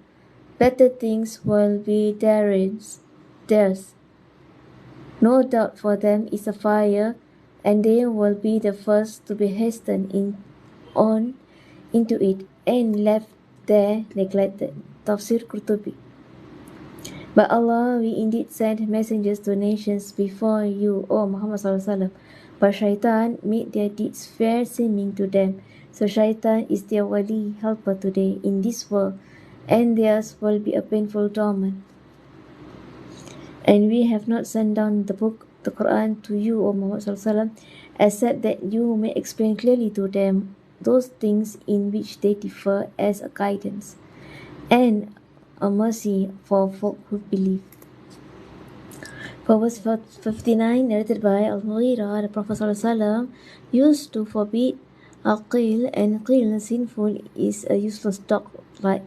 better things will be theirs. No doubt for them is a fire, and they will be the first to be hastened into it, and left there neglected. Tafsir Qurtubi. By Allah, we indeed sent messengers to nations before you, O Muhammad ﷺ. But Shaitan made their deeds fair seeming to them. So Shaitan is their wali, helper today in this world, and theirs will be a painful torment. And we have not sent down the book, the Qur'an, to you, O Muhammad ﷺ, except that you may explain clearly to them those things in which they differ as a guidance, and a mercy for folk who believe. For verse 59, narrated by Al-Mughira, the Prophet ﷺ used to forbid al-qil, and qil, sinful, is a useless talk like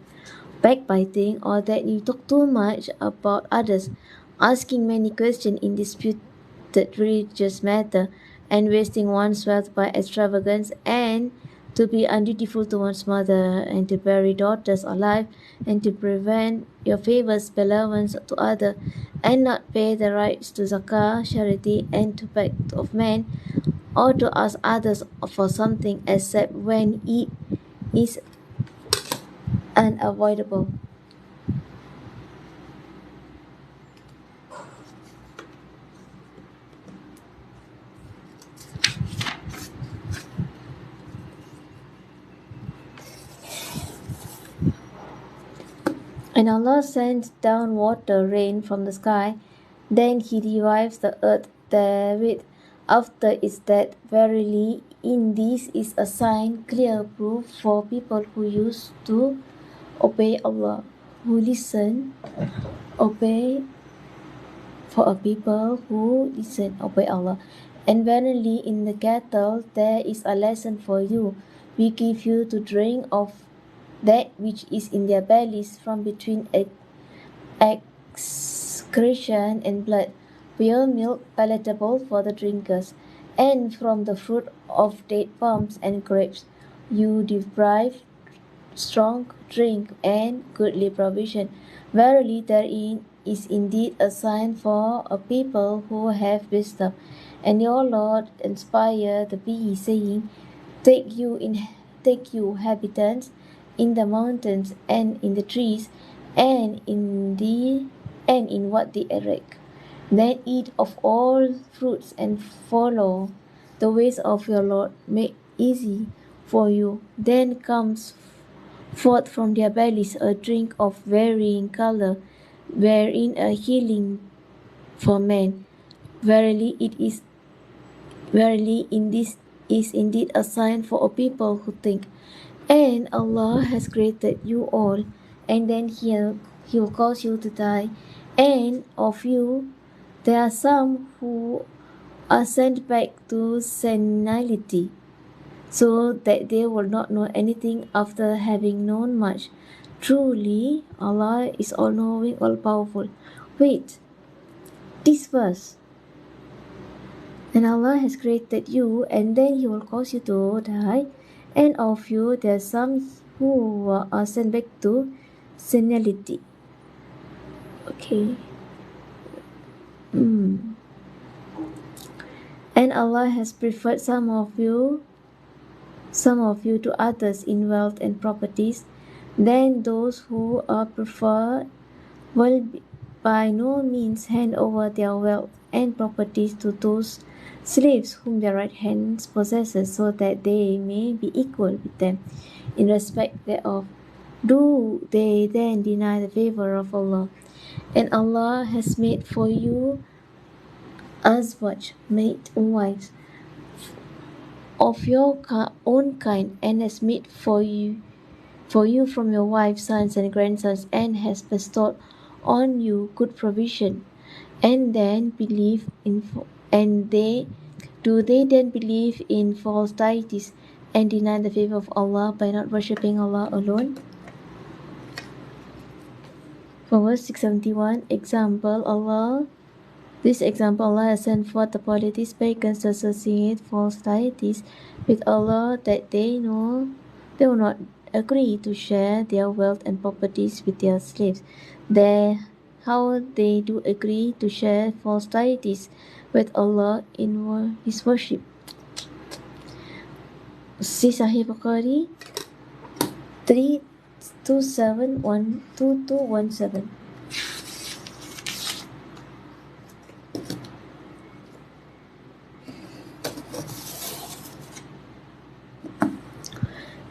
backbiting, or that you talk too much about others, asking many questions in disputed religious matter, and wasting one's wealth by extravagance, and to be undutiful to one's mother, and to bury daughters alive, and to prevent your favors benevolence to others, and not pay the rights to zakah, charity, and to beg of men, or to ask others for something except when it is unavoidable. And Allah sends down water, rain from the sky, then He revives the earth therewith after its death. Verily, in this is a sign, clear proof for people who used to obey Allah, who listen, obey, for a people who listen, obey Allah. And verily, in the cattle there is a lesson for you. We give you to drink of that which is in their bellies from between excretion and blood, pure milk palatable for the drinkers, and from the fruit of date palms and grapes you derive strong drink and goodly provision. Verily, therein is indeed a sign for a people who have wisdom. And your Lord inspired the bee, saying, Take you habitants in the mountains and in the trees and in what they erect. Then eat of all fruits and follow the ways of your Lord. Make easy for you. Then comes forth from their bellies a drink of varying color, wherein a healing for men. Verily in this is indeed a sign for a people who think. And Allah has created you all, and then He will cause you to die. And of you there are some who are sent back to senility, so that they will not know anything after having known much. Truly, Allah is all-knowing, all-powerful. Wait, this verse. And Allah has created you, and then He will cause you to die. And of you, there are some who are sent back to senility. Okay. And Allah has preferred some of you to others in wealth and properties. Then those who are preferred will by no means hand over their wealth and properties to those slaves whom their right hands possesses, so that they may be equal with them in respect thereof. Do they then deny the favor of Allah? And Allah has made for you azwaj, mate wives, of your own kind, and has made for you from your wives sons and grandsons, and has bestowed on you good provision. And then do they then believe in false deities and deny the favor of Allah by not worshipping Allah alone? For verse 671, this example, Allah has sent forth the polytheists, pagans, to associate false deities with Allah, that they will not agree to share their wealth and properties with their slaves. How they do agree to share false deities with Allah in His worship. See Sahih Bukhari 327-2217.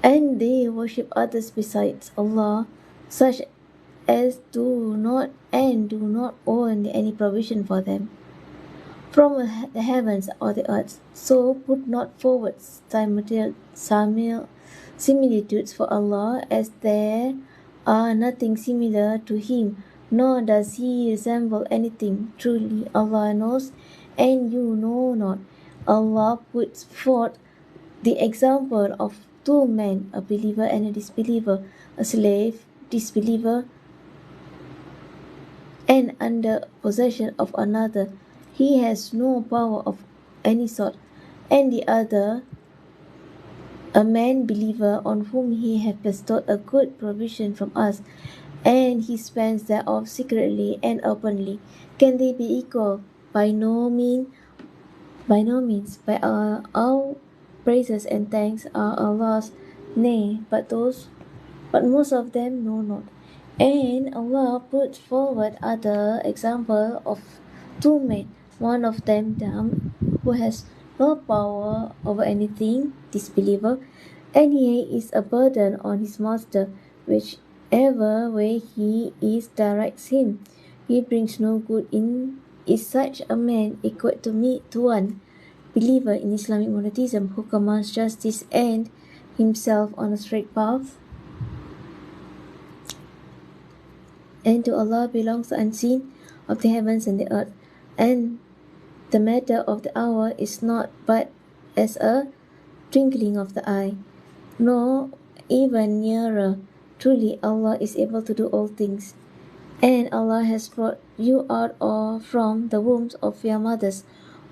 And they worship others besides Allah, such as do not own any provision for them from the heavens or the earth. So put not forward similitudes for Allah, as there are nothing similar to Him, nor does He resemble anything. Truly Allah knows, and you know not. Allah puts forth the example of two men, a believer and a disbeliever, a slave, disbeliever, and under possession of another. He has no power of any sort, and the other, a man believer, on whom He hath bestowed a good provision from us, and he spends thereof secretly and openly. Can they be equal? By no means. By all praises and thanks are Allah's, nay, but most of them know not. And Allah put forward other example of two men, one of them dumb, who has no power over anything, disbeliever, and he is a burden on his master, whichever way he directs him. He brings no good in. Is such a man equal to one believer in Islamic monotheism, who commands justice and himself on a straight path? And to Allah belongs the unseen of the heavens and the earth, and the matter of the hour is not but as a twinkling of the eye, nor even nearer. Truly Allah is able to do all things. And Allah has brought you out from the wombs of your mothers,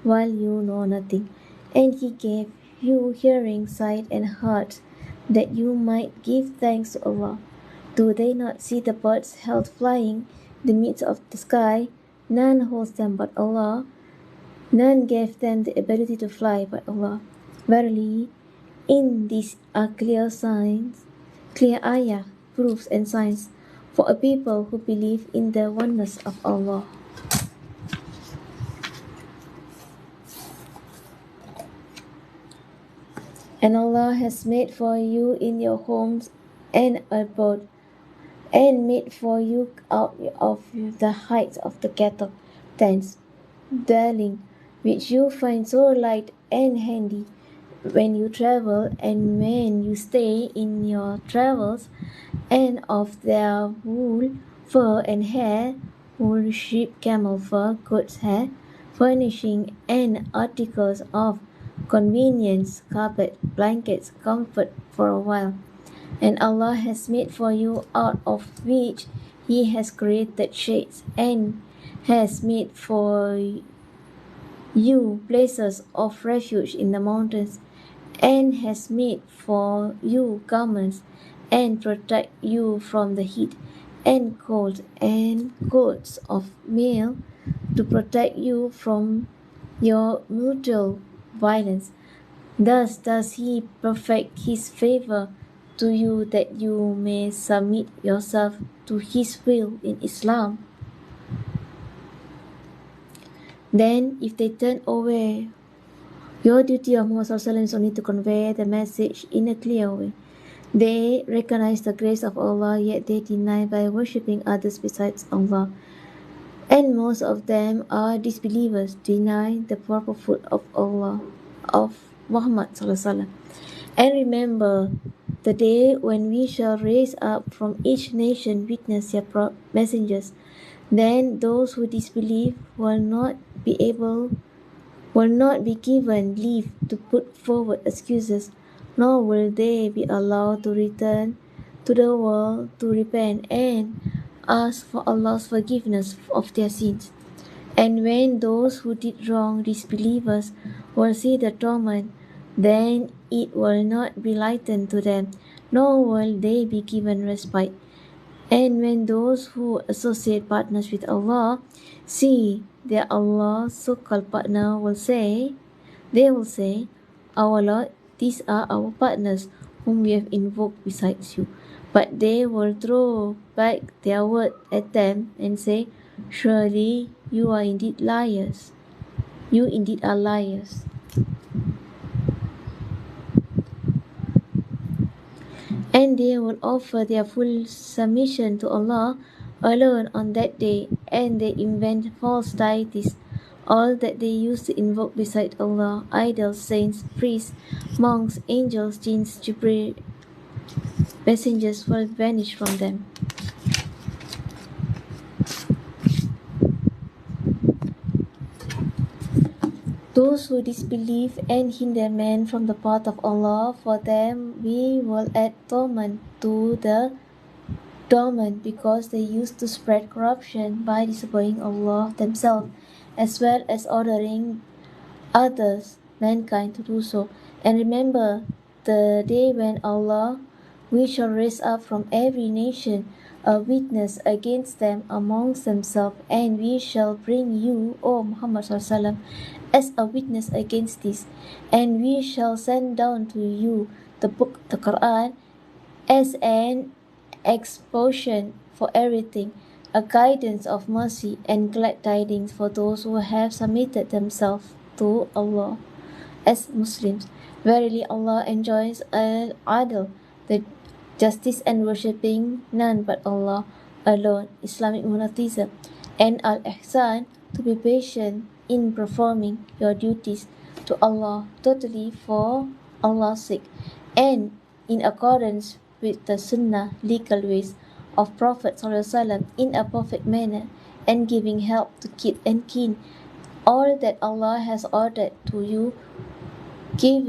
while you know nothing, and He gave you hearing, sight, and heart, that you might give thanks to Allah. Do they not see the birds held flying the midst of the sky, none holds them but Allah. None gave them the ability to fly but Allah. Verily, in these are clear signs, clear ayah, proofs and signs for a people who believe in the oneness of Allah. And Allah has made for you in your homes an abode, and made for you out of the heights of the cattle tents, dwelling, which you find so light and handy when you travel and when you stay in your travels, and of their wool, fur and hair, wool, sheep, camel fur, goat's hair, furnishing and articles of convenience, carpet, blankets, comfort for a while. And Allah has made for you out of which He has created shades, and has made for you places of refuge in the mountains, and has made for you garments, and protect you from the heat and cold, and coats of mail to protect you from your mutual violence. Thus does He perfect His favor to you, that you may submit yourself to His will in Islam. Then, if they turn away, your duty of Muhammad is only to convey the message in a clear way. They recognize the grace of Allah, yet they deny by worshipping others besides Allah. And most of them are disbelievers, deny the prophethood of Allah, of Muhammad. And remember the day when we shall raise up from each nation witness their messengers. Then those who disbelieve will not be given leave to put forward excuses, nor will they be allowed to return to the world to repent and ask for Allah's forgiveness of their sins. And when those who did wrong, disbelievers, will see the torment, then it will not be lightened to them, nor will they be given respite. And when those who associate partners with Allah see their Allah's so-called partner they will say, Our Lord, these are our partners whom we have invoked besides you. But they will throw back their word at them and say, Surely you are indeed liars. You indeed are liars. And they will offer their full submission to Allah alone on that day, and they invent false deities, all that they used to invoke beside Allah, idols, saints, priests, monks, angels, jinns, Jibreel, messengers will vanish from them. Those who disbelieve and hinder men from the path of Allah, for them we will add torment to the torment, because they used to spread corruption by disobeying Allah themselves, as well as ordering others, mankind, to do so. And remember the day when Allah, we shall raise up from every nation a witness against them amongst themselves, and we shall bring you, O Muhammad ﷺ, as a witness against this, and we shall send down to you the book, the Qur'an, as an exposition for everything, a guidance of mercy and glad tidings for those who have submitted themselves to Allah as Muslims. Verily Allah enjoins al-adl, the justice, and worshipping none but Allah alone, Islamic monotheism, and al-ihsan, to be patient in performing your duties to Allah totally for Allah's sake, and in accordance with the sunnah, legal ways of Prophet ﷺ, in a perfect manner, and giving help to kith and kin, all that Allah has ordered to you, give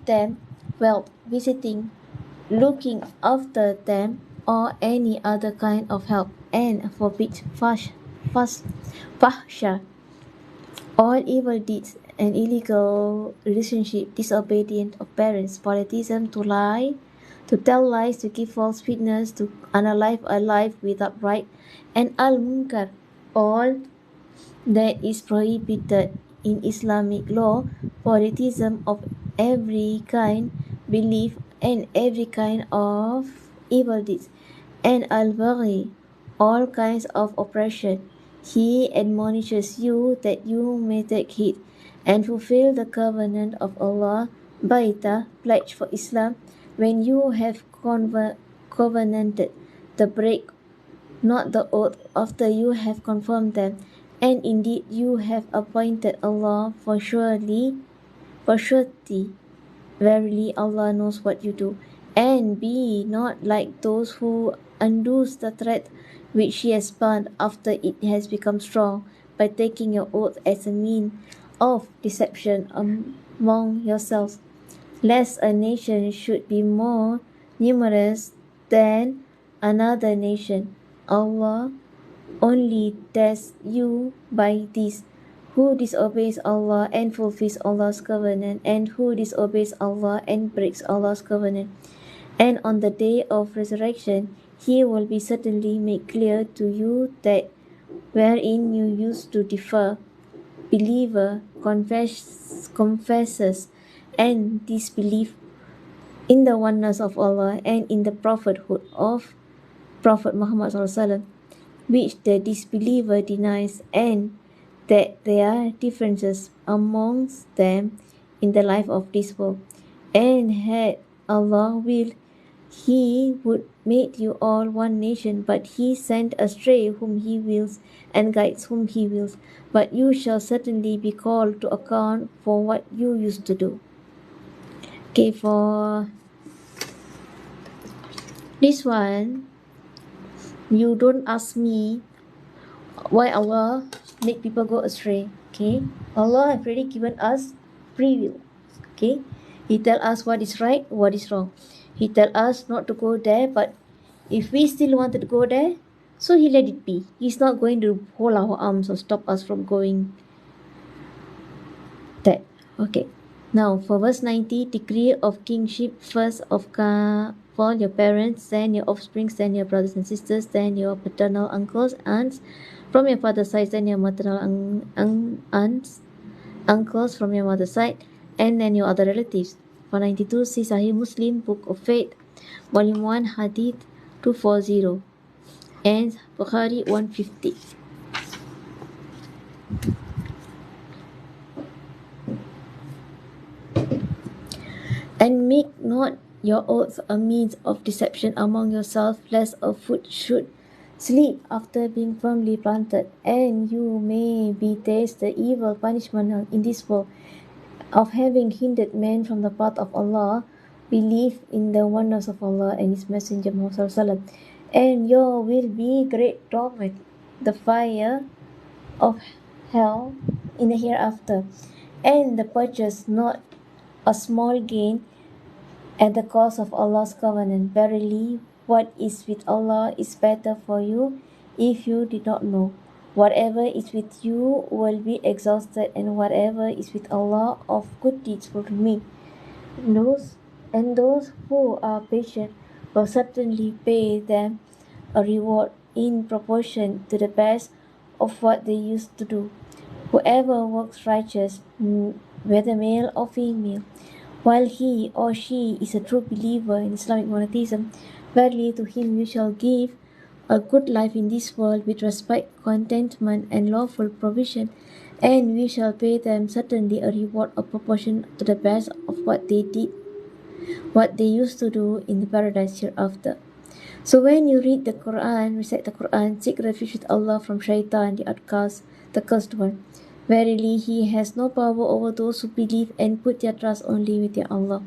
them wealth, visiting, looking after them, or any other kind of help, and forbid fahsha, all evil deeds and illegal relationship, disobedience of parents, politism, to lie, to tell lies, to give false witness, to unalive a life without right, and al-munkar, all that is prohibited in Islamic law, polytheism of every kind, belief, and every kind of evil deeds, and al-baghi, all kinds of oppression. He admonishes you that you may take heed and fulfill the covenant of Allah, Baita, pledge for Islam, when you have covenanted the break, not the oath, after you have confirmed them. And indeed you have appointed Allah for surety. Verily Allah knows what you do. And be not like those who undoes the thread which He has bound after it has become strong, by taking your oath as a mean of deception among yourselves, lest a nation should be more numerous than another nation. Allah only tests you by this: who disobeys Allah and fulfills Allah's covenant, and who disobeys Allah and breaks Allah's covenant. And on the day of resurrection, He will be certainly make clear to you that wherein you used to differ, believer confesses and disbelief in the oneness of Allah and in the prophethood of Prophet Muhammad SAW, which the disbeliever denies, and that there are differences amongst them in the life of this world. And had Allah willed, He would make you all one nation, but He sent astray whom He wills and guides whom He wills. But you shall certainly be called to account for what you used to do. Okay, for this one, you don't ask me why Allah make people go astray. Okay, Allah have already given us free will. Okay, He tell us what is right, what is wrong. He tell us not to go there, but if we still wanted to go there, so He let it be. He's not going to hold our arms or stop us from going there. Okay, now for verse 90, decree of kingship, first of for your parents, then your offspring, then your brothers and sisters, then your paternal uncles, aunts from your father's side, then your maternal aunts, uncles from your mother's side, and then your other relatives. For 92, see Sahih Muslim, Book of Faith, Volume 1, Hadith 240, and Bukhari 150. And make not your oaths a means of deception among yourselves, lest a foot should slip after being firmly planted, and you may be taste the evil punishment in this world of having hindered men from the path of Allah, believe in the oneness of Allah and His Messenger Muhammad SAW. And your will be great torment, the fire of hell in the hereafter, and the purchase not a small gain at the cost of Allah's covenant. Verily, what is with Allah is better for you if you did not know. Whatever is with you will be exhausted, and whatever is with Allah of good deeds will remain. Those who are patient will certainly pay them a reward in proportion to the best of what they used to do. Whoever works righteous, whether male or female, while he or she is a true believer in Islamic monotheism, verily to him you shall give a good life in this world with respect, contentment, and lawful provision, and we shall pay them certainly a reward of proportion to the best of what they did, what they used to do in the paradise hereafter. So when you read the Qur'an, recite the Qur'an, seek refuge with Allah from shaitan, the outcast, the cursed one. Verily, He has no power over those who believe and put their trust only with their Allah.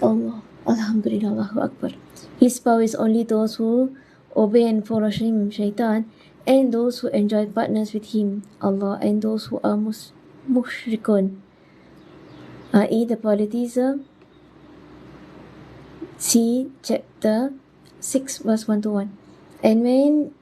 Allah. Alhamdulillah, Allahu Akbar. His power is only those who obey and follow shaitan, and those who enjoy partners with him, Allah, and those who are mushrikun, i.e. the polytheism. See chapter 6 verse 1 to 1. And when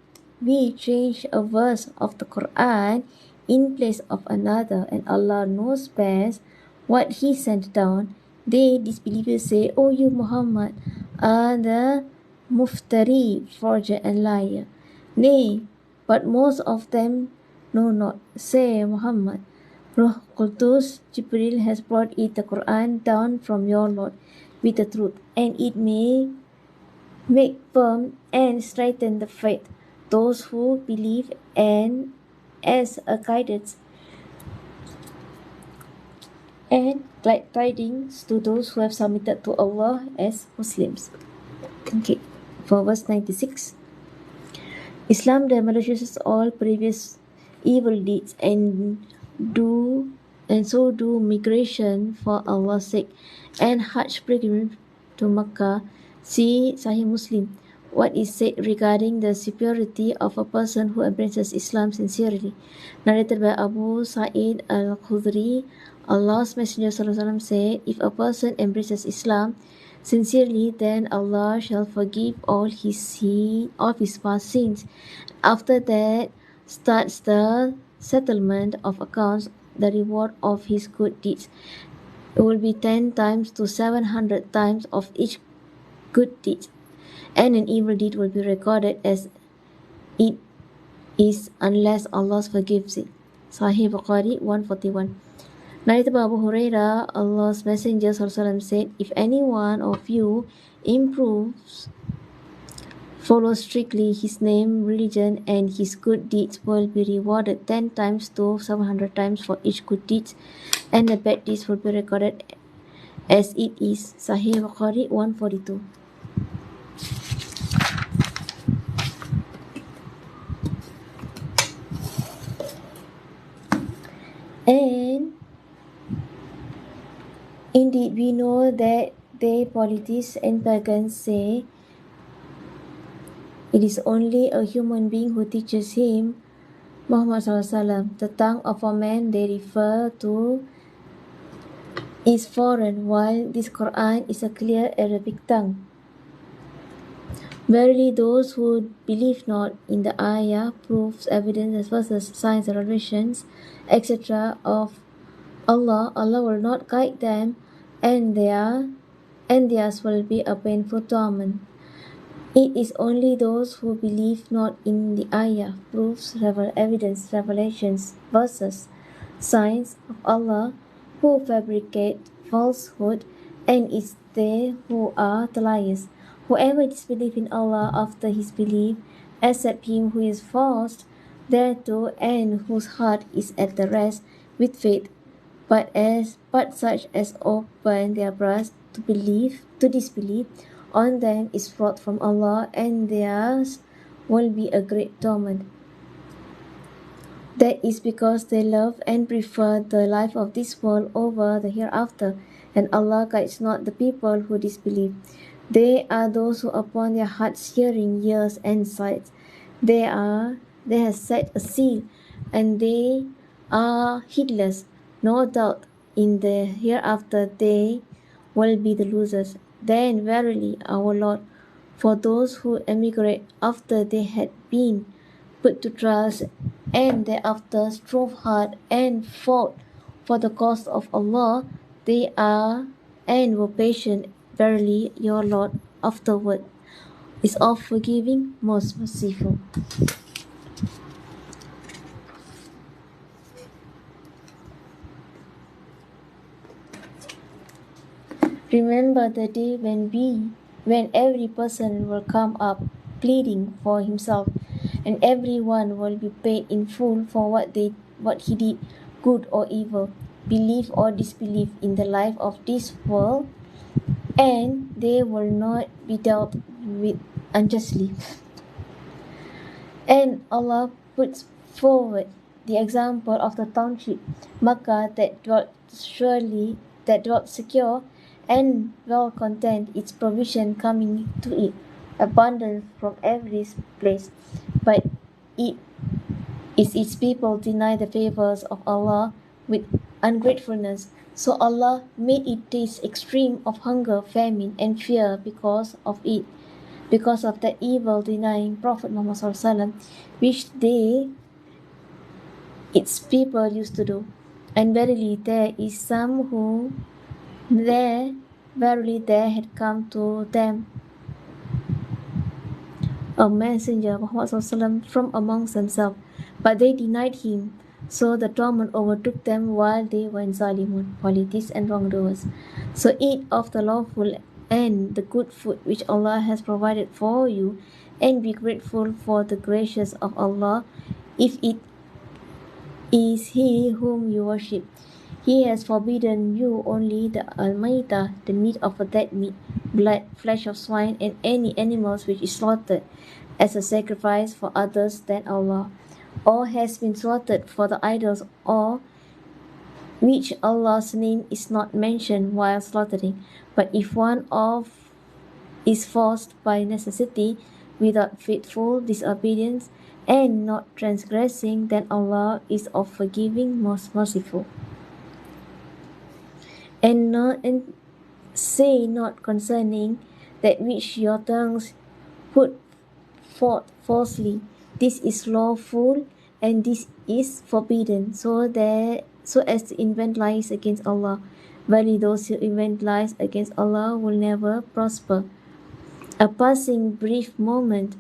we change a verse of the Qur'an in place of another, and Allah knows best what He sent down, They, disbelievers, say, O you Muhammad, are the muftari, forger and liar. Nay, but most of them know not. Say Muhammad, Ruh Qudus, Jibril has brought it, the Qur'an, down from your Lord with the truth, and it may make firm and straighten the faith, those who believe, and as a guidance and glad tidings to those who have submitted to Allah as Muslims. Okay, for verse 96. Islam demolishes all previous evil deeds and so do migration for Allah's sake and Hajj pilgrimage to Makkah. See Sahih Muslim. What is said regarding the superiority of a person who embraces Islam sincerely. Narrated by Abu Sa'id al-Khudri, Allah's Messenger ﷺ said, if a person embraces Islam sincerely, then Allah shall forgive all his past sins. After that starts the settlement of accounts, the reward of his good deeds. It will be 10 times to 700 times of each good deed, and an evil deed will be recorded as it is unless Allah forgives it. Sahih Bukhari 141. Narrated by Abu Hurairah, Allah's Messenger ﷺ said, if any one of you follows strictly his name, religion, and his good deeds will be rewarded 10 times to 700 times for each good deed, and the bad deeds will be recorded as it is. Sahih Bukhari 142. And indeed we know that they polytheists and pagans say it is only a human being who teaches him, Muhammad ﷺ. The tongue of a man they refer to is foreign, while this Qur'an is a clear Arabic tongue. Verily those who believe not in the ayah, proofs, evidences, verses, signs, revelations, etc. of Allah will not guide them, and theirs will be a painful torment. It is only those who believe not in the ayah, proofs, evidence, revelations, verses, signs of Allah, who fabricate falsehood, and it's they who are the liars. Whoever disbelieves in Allah after his belief, except him who is forced thereto and whose heart is at the rest with faith, but such as open their breast to disbelief, on them is wrath from Allah, and theirs will be a great torment. That is because they love and prefer the life of this world over the hereafter, and Allah guides not the people who disbelieve. They are those who upon their hearts hearing, ears and sights, they have set a seal, and they are heedless. No doubt in the hereafter they will be the losers. Then verily our Lord, for those who emigrate after they had been put to trials, and thereafter strove hard and fought for the cause of Allah, they are and were patient. Verily your Lord afterward is all forgiving, most merciful. Remember the day when every person will come up pleading for himself, and everyone will be paid in full for what he did, good or evil, believe or disbelieve in the life of this world, and they will not be dealt with unjustly. And Allah puts forward the example of the township Makkah that dwelt secure and well content, its provision coming to it, abundant from every place. But its people deny the favors of Allah with ungratefulness. So Allah made it taste extreme of hunger, famine, and fear because of that evil denying Prophet Muhammad ﷺ, which its people used to do. And verily there is some who Verily there had come to them a messenger, Muhammad SAW, from amongst themselves, but they denied him. So the torment overtook them while they were in Zalimun, polytheists and wrongdoers. So eat of the lawful and the good food which Allah has provided for you, and be grateful for the gracious of Allah, if it is He whom you worship. He has forbidden you only the al-maita, the meat of a dead meat, blood, flesh of swine, and any animals which is slaughtered as a sacrifice for others than Allah, or has been slaughtered for the idols, or which Allah's name is not mentioned while slaughtering. But if one of is forced by necessity, without faithful disobedience, and not transgressing, then Allah is of forgiving, most merciful. And say not concerning that which your tongues put forth falsely, this is lawful and this is forbidden, so as to invent lies against Allah. Verily those who invent lies against Allah will never prosper. A passing brief moment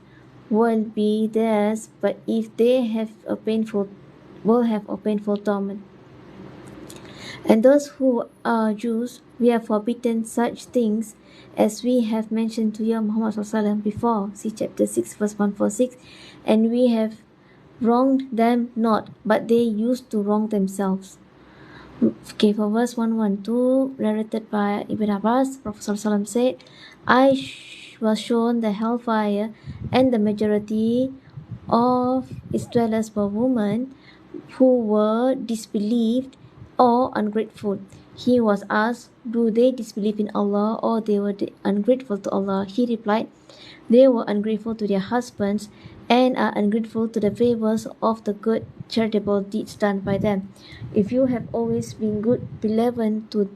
will be theirs, but if they have a painful torment. And those who are Jews, we have forbidden such things as we have mentioned to you, Muhammad SAW, before. See chapter 6, verse 146. And we have wronged them not, but they used to wrong themselves. Okay, for verse 112, narrated by Ibn Abbas, Prophet ﷺ said, I was shown the hellfire, and the majority of its dwellers were women who were disbelieved or ungrateful. He was asked, do they disbelieve in Allah or they were ungrateful to Allah? He replied, they were ungrateful to their husbands and are ungrateful to the favors of the good charitable deeds done by them. If you have always been good, beloved to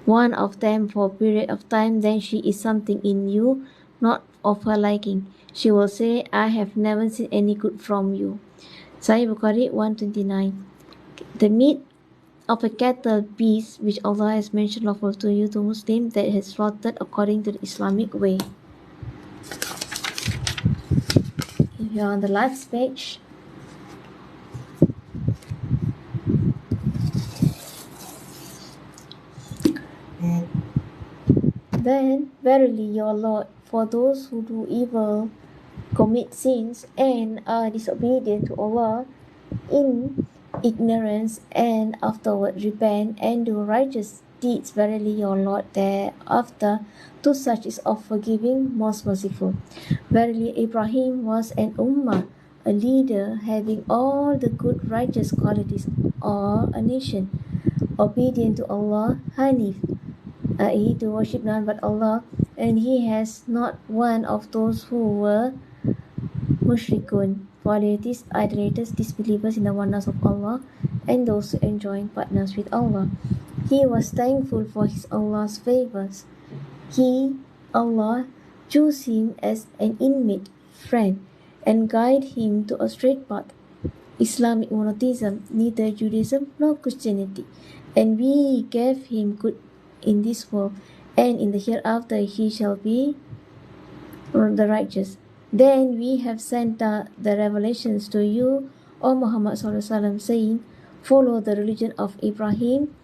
one of them for a period of time, then she is something in you, not of her liking. She will say, I have never seen any good from you. Sahih Bukhari 129. The meat of a cattle beast which Allah has mentioned lawful to you, to Muslim, that is slaughtered according to the Islamic way. If you are on the last page, then verily your Lord, for those who do evil, commit sins, and are disobedient to Allah in ignorance, and afterward repent and do righteous deeds, verily your Lord thereafter to such is of forgiving, most merciful. Verily Ibrahim was an ummah, a leader having all the good righteous qualities, or a nation obedient to Allah, Hanif, i.e. to worship none but Allah, and he has not one of those who were mushrikun, polytheists, idolaters, disbelievers in the oneness of Allah, and those who enjoin partners with Allah. He was thankful for his Allah's favors. He, Allah, chose him as an inmate friend and guide him to a straight path, Islamic monotheism, neither Judaism nor Christianity. And we gave him good in this world, and in the hereafter he shall be the righteous. Then we have sent the revelations to you, O Muhammad SAW, saying, follow the religion of Ibrahim,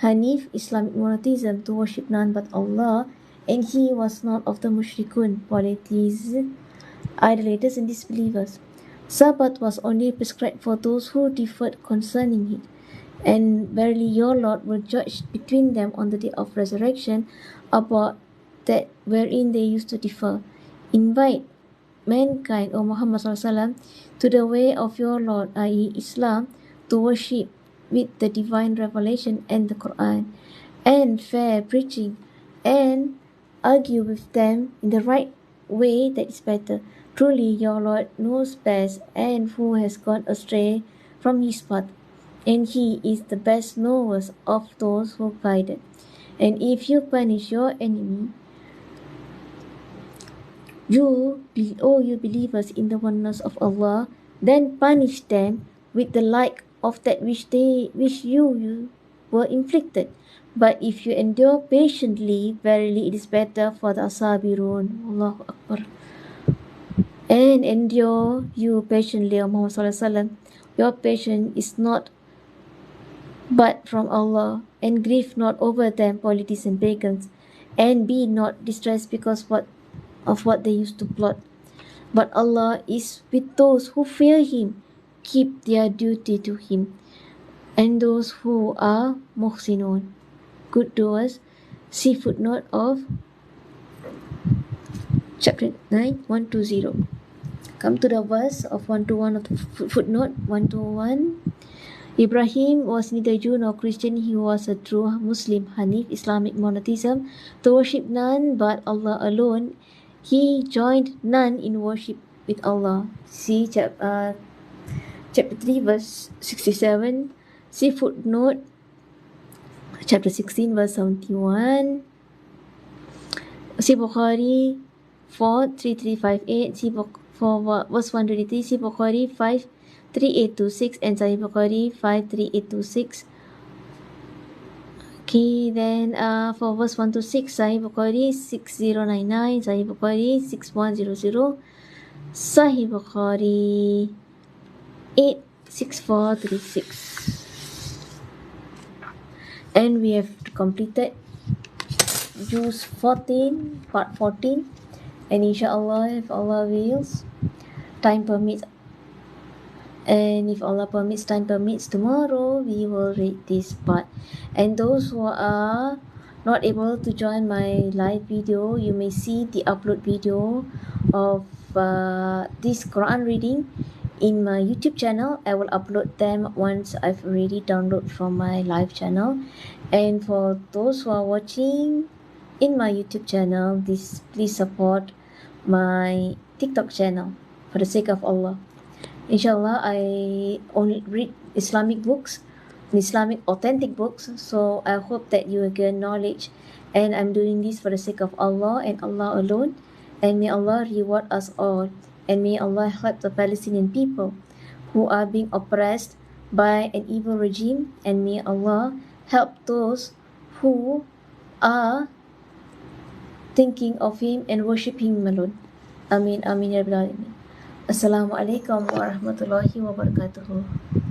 Hanif, Islamic monotheism, to worship none but Allah, and he was not of the mushrikun, polytheists, idolaters, and disbelievers. Sabbath was only prescribed for those who differed concerning it, and verily your Lord will judge between them on the day of resurrection about that wherein they used to differ. Invite mankind, O Muhammad SAW, to the way of your Lord, i.e. Islam, to worship with the divine revelation and the Qur'an, and fair preaching, and argue with them in the right way that is better. Truly your Lord knows best, and who has gone astray from his path, and he is the best knowers of those who guided. And if you punish your enemy, you believers in the oneness of Allah, then punish them with the like of that which you were inflicted. But if you endure patiently, verily it is better for the asabirun. Allahu Akbar. And endure you patiently, O Muhammad Sallallahu Alaihi Wasallam. Your patience is not but from Allah, and grieve not over them, polytheists and pagans, and be not distressed because of what they used to plot. But Allah is with those who fear Him, keep their duty to Him, and those who are muhsinun, good doers. See footnote of chapter 9, 120. Come to the verse of 121 of the footnote 121. Ibrahim was neither Jew nor Christian. He was a true Muslim, Hanif, Islamic monotheism, to worship none but Allah alone. He joined none in worship with Allah. See chapter 3, verse 67. See footnote chapter 16, verse 71. See Bukhari 43358. See for verse 123. See Bukhari 53826 and Sahih Bukhari 53826. Okay, then for verse 126, Sahih Bukhari 6099, Sahih Bukhari 6100, Sahih Bukhari 86436. And we have completed Juz 14, part 14. And inshallah, if Allah wills, time permits, and if Allah permits, time permits, tomorrow we will read this part. And those who are not able to join my live video, you may see the upload video of this Quran reading in my YouTube channel. I will upload them once I've already downloaded from my live channel. And for those who are watching in my YouTube channel, please support my TikTok channel for the sake of Allah. Inshallah, I only read Islamic books, Islamic authentic books, so I hope that you will gain knowledge. And I'm doing this for the sake of Allah and Allah alone. And may Allah reward us all. And may Allah help the Palestinian people who are being oppressed by an evil regime. And may Allah help those who are thinking of Him and worship Him alone. Amin, amin, ya Rabbil Alamin. Assalamualaikum warahmatullahi wabarakatuh.